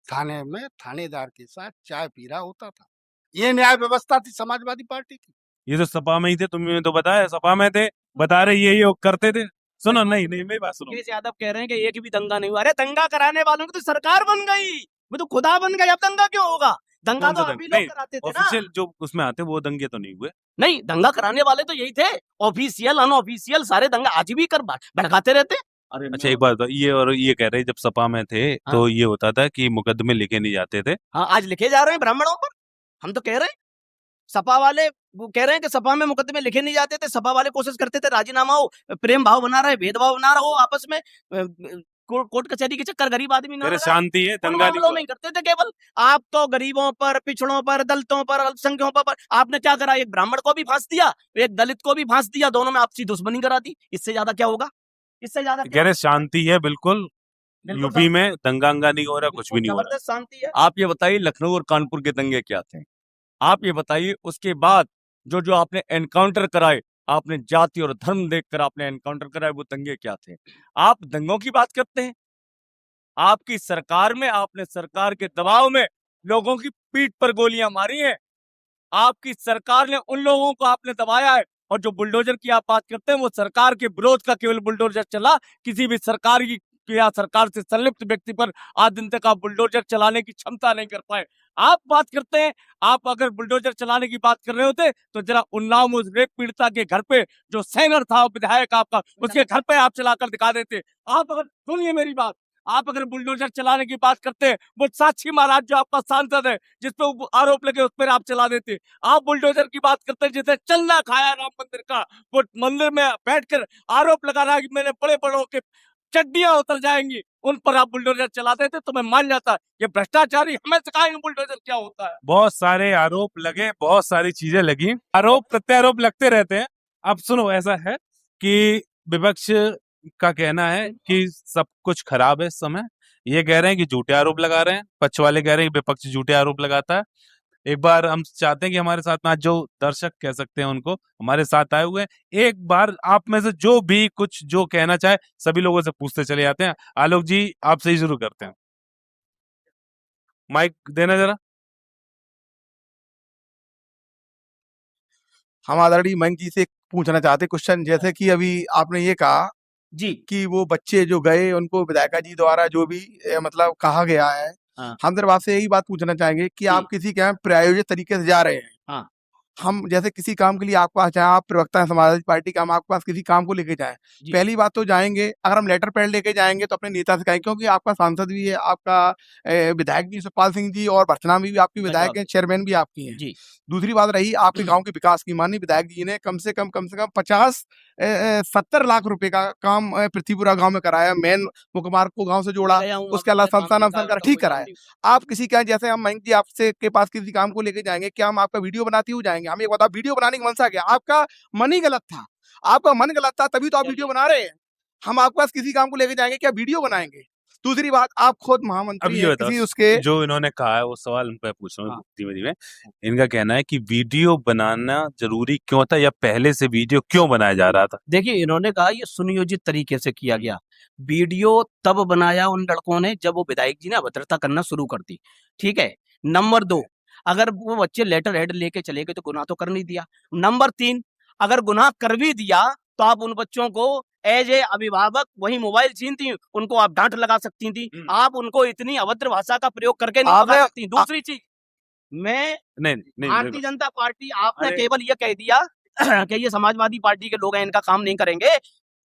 थाने में थानेदार के साथ चाय पी रहा होता था। ये न्याय व्यवस्था थी समाजवादी पार्टी की। ये तो सपा में ही थे, तुम्हें तो बताया सपा में थे, बता रहे यही वो करते थे। सुनो, नहीं नहीं मेरी बात सुनो, मुकेश यादव कह रहे हैं कि एक भी दंगा नहीं हुआ। अरे दंगा कराने वालों की तो सरकार बन गई, वो तो खुदा बन गई, अब दंगा क्यों होगा? दंगा कौन तो सा अभी दंगा? लोग कराते थे ना। ऑफिशियल जो उसमें आते वो दंगे तो नहीं हुए। नहीं, दंगा कराने वाले तो यही थे, ऑफिशियल अनऑफिशियल सारे दंगा आज भी कर भड़काते रहते। अरे अच्छा एक बात बताओ, ये और ये कह रहे जब सपा में थे तो ये होता था कि मुकदमे लिखे नहीं जाते थे। हाँ, आज लिखे जा रहे हैं ब्राह्मणों पर। हम तो कह रहे हैं, सपा वाले वो कह रहे हैं कि सपा में मुकदमे लिखे नहीं जाते थे। सपा वाले कोशिश करते थे राजीनामा हो, प्रेम भाव बना रहे, भेदभाव बना रहा हो आपस में, कोर्ट कचहरी के चक्कर गरीब आदमी ना कह रहे लगाए। शांति है, उन दंगा नहीं मामलों हुआ। में ही करते थे केवल। आप तो गरीबों पर, पिछड़ों पर, दलितों पर, अल्पसंख्यकों पर आपने क्या करा? एक ब्राह्मण को भी फांस दिया, एक दलित को भी फांस दिया, दोनों में आपसी दुश्मनी करा दी। इससे ज्यादा क्या होगा? इससे ज्यादा कह रहे शांति है बिल्कुल, बिल्कुल यूपी में दंगा नहीं हो रहा, कुछ भी नहीं हो रहा। जबरदस्त शांति है। आप ये बताइए लखनऊ और कानपुर के दंगे क्या थे? आप ये बताइए उसके बाद जो जो आपने एनकाउंटर कराए, आपने जाति और धर्म देखकर आपने एनकाउंटर कराए, वो दंगे क्या थे? आप दंगों की बात करते हैं। आपकी सरकार में, आपने सरकार के दबाव में लोगों की पीठ पर गोलियां मारी हैं। आपकी सरकार ने उन लोगों को आपने दबाया है। और जो बुलडोजर की आप बात करते हैं, वो सरकार के विरोध का केवल बुलडोजर चला। किसी भी सरकार की या सरकार से संलिप्त व्यक्ति पर आज दिन तक आप बुलडोजर चलाने की क्षमता नहीं कर पाए। आप बात करते हैं, आप अगर बुलडोजर चलाने की बात कर रहे होते तो जरा उन्नाव में उस रेप पीड़िता के घर पे जो सेनर था विधायक आपका, उसके घर पे आप चलाकर दिखा देते। आप अगर सुनिए मेरी बात, आप अगर बुलडोजर चलाने की बात करते हैं, वो साक्षी महाराज जो आपका सांसद है, जिस पे आरोप लगे, उस पर आप चला देते। आप बुलडोजर की बात करते हैं जिसे चलना खाया राम मंदिर का, वो मंदिर में बैठकर आरोप लगा रहा है कि मैंने बड़े बड़ों के चड्डियां उतर जाएंगी, उन पर आप बुलडोजर चला देते तो मैं मान जाता। ये भ्रष्टाचारी, हमें सिखाएंगे बुलडोजर क्या होता है। बहुत सारे आरोप लगे, बहुत सारी चीजें लगी, आरोप प्रत्यारोप लगते रहते हैं। अब सुनो, ऐसा है कि विपक्ष का कहना है कि सब कुछ खराब है इस समय। ये कह रहे हैं कि झूठे आरोप लगा रहे हैं, पक्ष वाले कह रहे हैं कि विपक्ष झूठे आरोप लगाता है। एक बार हम चाहते हैं कि हमारे साथ में आज जो दर्शक कह सकते हैं उनको हमारे साथ आए हुए हैं, एक बार आप में से जो भी कुछ जो कहना चाहे सभी लोगों से पूछते चले जाते हैं। आलोक जी, आपसे ही शुरू करते हैं, माइक देना जरा। हम आदरणीय मयंक जी से पूछना चाहते क्वेश्चन, जैसे कि अभी आपने ये कहा जी कि वो बच्चे जो गए उनको विधायिका जी द्वारा जो भी मतलब कहा गया है, हाँ। हम सिर्फ आपसे यही बात पूछना चाहेंगे कि जी। आप किसी के यहाँ प्रायोजित तरीके से जा रहे हैं। हाँ। हम जैसे किसी काम के लिए आपके पास चाहे आप प्रवक्ता हैं समाजवादी पार्टी का, हम आपके पास किसी काम को लेके जाएं, जी। पहली बात तो जाएंगे, अगर हम लेटर पैड लेके जाएंगे तो अपने नेता से कहें, क्योंकि आपका सांसद भी है, आपका विधायक भी सुखपाल सिंह जी और भर्तनामी भी आपकी विधायक हैं, चेयरमैन भी आपकी हैं। जी दूसरी बात रही आपके गांव के विकास की, माननीय विधायक जी ने कम से कम 50-70 लाख रुपए का काम पृथ्वीपुरा गांव में कराया, मेन मुख्य मार्ग को गांव से जोड़ा, गया हूँ, उसके अब अलावा मैं काम संस्थान करता कर रहता ठीक हूँ, कराया। आप किसी का, जैसे हम मयंक जी आपसे के पास किसी काम को लेके जाएंगे, क्या हम आपका वीडियो बनाते हुए जाएंगे? हम एक बताओ, वीडियो बनाने की मनसा क्या? आपका मन ही गलत था, आपका मन गलत था, तभी तो आप वीडियो बना रहे हैं। हम आपके पास किसी काम को लेके जाएंगे, क्या वीडियो बनाएंगे? दूसरी बात, आप खुद अब महामंत्री ये हैं बताओ, किसी उसके। जो इन्होंने कहा है वो सवाल मैं पूछ रहा हूँ हाँ। धीमे धीमे। इनका कहना है कि वीडियो बनाना जरूरी क्यों था, या पहले से वीडियो क्यों बनाया जा रहा था? देखिए, इन्होंने कहा ये सुनियोजित तरीके से किया गया। वीडियो तब बनाया उन लड़कों ने जब वो विधायक जी ने अभद्रता करना शुरू कर दी। ठीक है। नंबर 2, अगर वो बच्चे लेटर हेड लेके चले गए तो गुनाह तो कर नहीं दिया। नंबर 3, अगर गुनाह कर भी दिया तो आप उन बच्चों को एज ए अभिभावक वही मोबाइल छीन थी, उनको आप डांट लगा सकती थी। आप उनको इतनी अभद्र भाषा का प्रयोग करके नहीं भगा सकती। दूसरी चीज, मैं नहीं नहीं भारतीय जनता पार्टी, आपने अरे- केवल ये कह दिया कि ये समाजवादी पार्टी के लोग हैं, इनका काम नहीं करेंगे।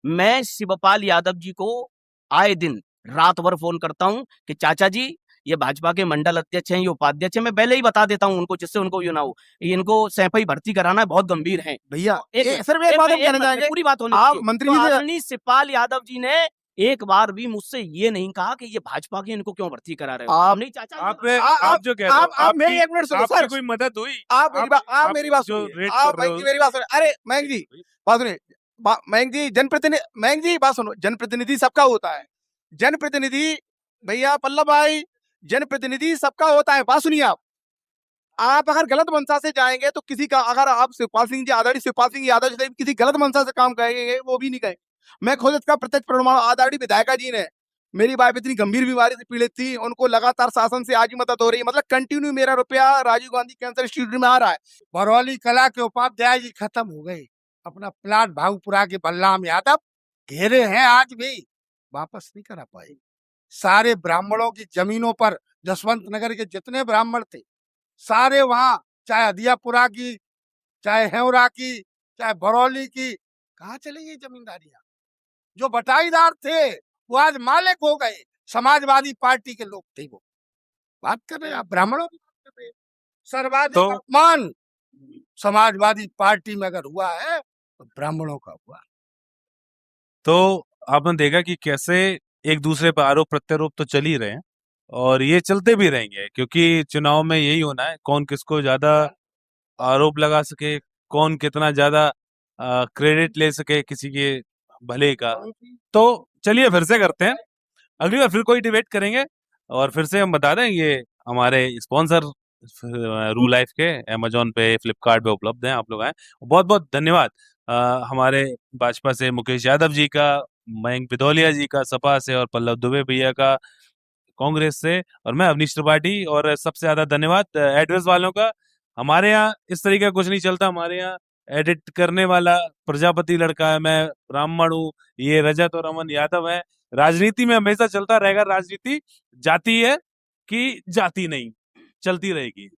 मैं शिवपाल यादव जी को आए दिन रात भर फोन करता हूं कि चाचा जी, ये भाजपा के मंडल अध्यक्ष हैं, ये उपाध्यक्ष हैं, मैं पहले ही बता देता हूं उनको, जिससे उनको ये ना हो, इनको सैफई भर्ती कराना बहुत गंभीर है। भैया एक सिर्फ एक बात हम कहना चाहेंगे, पूरी बात होनी आप चाहिए। मंत्री तो जी से आदरणीय शिवपाल यादव जी ने एक बार भी मुझसे ये नहीं कहा कि ये भाजपा के, इनको क्यों भर्ती करा रहे हो। आप- नहीं चाचा, आपने आप- आप जो कहते हो, आप मेरी एक मिनट सुनो आपकी सर, कोई मदद हुई? आप मेरी बात, आप मेरी बात जो सुनिए, रेट आप कर रहे मयंक हो, जी मेरी बात सुनिए। अरे मयंक जी बात सुनिए, मयंक जी मयंक जी बात सुनो, जनप्रतिनिधि सबका होता है। जनप्रतिनिधि भैया पल्लव भाई, जनप्रतिनिधि सबका होता है। बात सुनिए, आप अगर गलत मंशा से जाएंगे तो किसी का, अगर आप शिवपाल सिंह जी, आदरणीय शिवपाल सिंह यादव जी किसी गलत मंशा से काम करेंगे, वो भी नहीं कहेंगे। मैं खुद इसका प्रत्यक्ष प्रमाण, आदरणीय विधायिका जी ने, मेरी वाइफ इतनी गंभीर बीमारी से पीड़ित थी, उनको लगातार शासन से आज ही मदद हो रही है, मतलब कंटिन्यू मेरा रुपया राजीव गांधी कैंसर इंस्टीट्यूट में आ रहा है। बरौली कला के उपाध्याय जी खत्म हो गए, अपना प्लाट भागपुरा के बलराम यादव घेरे हैं, आज भी वापस नहीं करा पाए। सारे ब्राह्मणों की जमीनों पर, जसवंत नगर के जितने ब्राह्मण थे सारे वहां, चाहे अदियापुरा की, चाहे हेवरा की, चाहे बरौली की, कहाँ चली गई जमींदारियां? जो बटाईदार थे वो आज मालिक हो गए, समाजवादी पार्टी के लोग थे। वो बात कर रहे हैं आप, ब्राह्मणों की बात कर रहे हैं। सर्वाधिक तो- अपमान समाजवादी पार्टी में अगर हुआ है तो ब्राह्मणों का हुआ। तो आपने देखा कि कैसे एक दूसरे पर आरोप प्रत्यारोप तो चल ही रहे हैं, और ये चलते भी रहेंगे, क्योंकि चुनाव में यही होना है, कौन किसको ज्यादा आरोप लगा सके, कौन कितना ज्यादा क्रेडिट ले सके किसी के भले का। तो चलिए फिर से करते हैं, अगली बार फिर कोई डिबेट करेंगे, और फिर से हम बता दें ये हमारे स्पॉन्सर रू लाइफ के अमेजोन पे, फ्लिपकार्ट पे उपलब्ध हैं, आप लोग आए। बहुत बहुत धन्यवाद हमारे भाजपा से मुकेश यादव जी का, मयंक बिदौलिया जी का सपा से, और पल्लव दुबे भैया का कांग्रेस से, और मैं अवनीश त्रिपाठी। और सबसे ज्यादा धन्यवाद एड्रेस वालों का। हमारे यहाँ इस तरीके का कुछ नहीं चलता, हमारे यहाँ एडिट करने वाला प्रजापति लड़का है, मैं ब्राह्मण हूँ, ये रजत और अमन यादव है। राजनीति में हमेशा चलता रहेगा, राजनीति जाति है कि जाति नहीं, चलती रहेगी।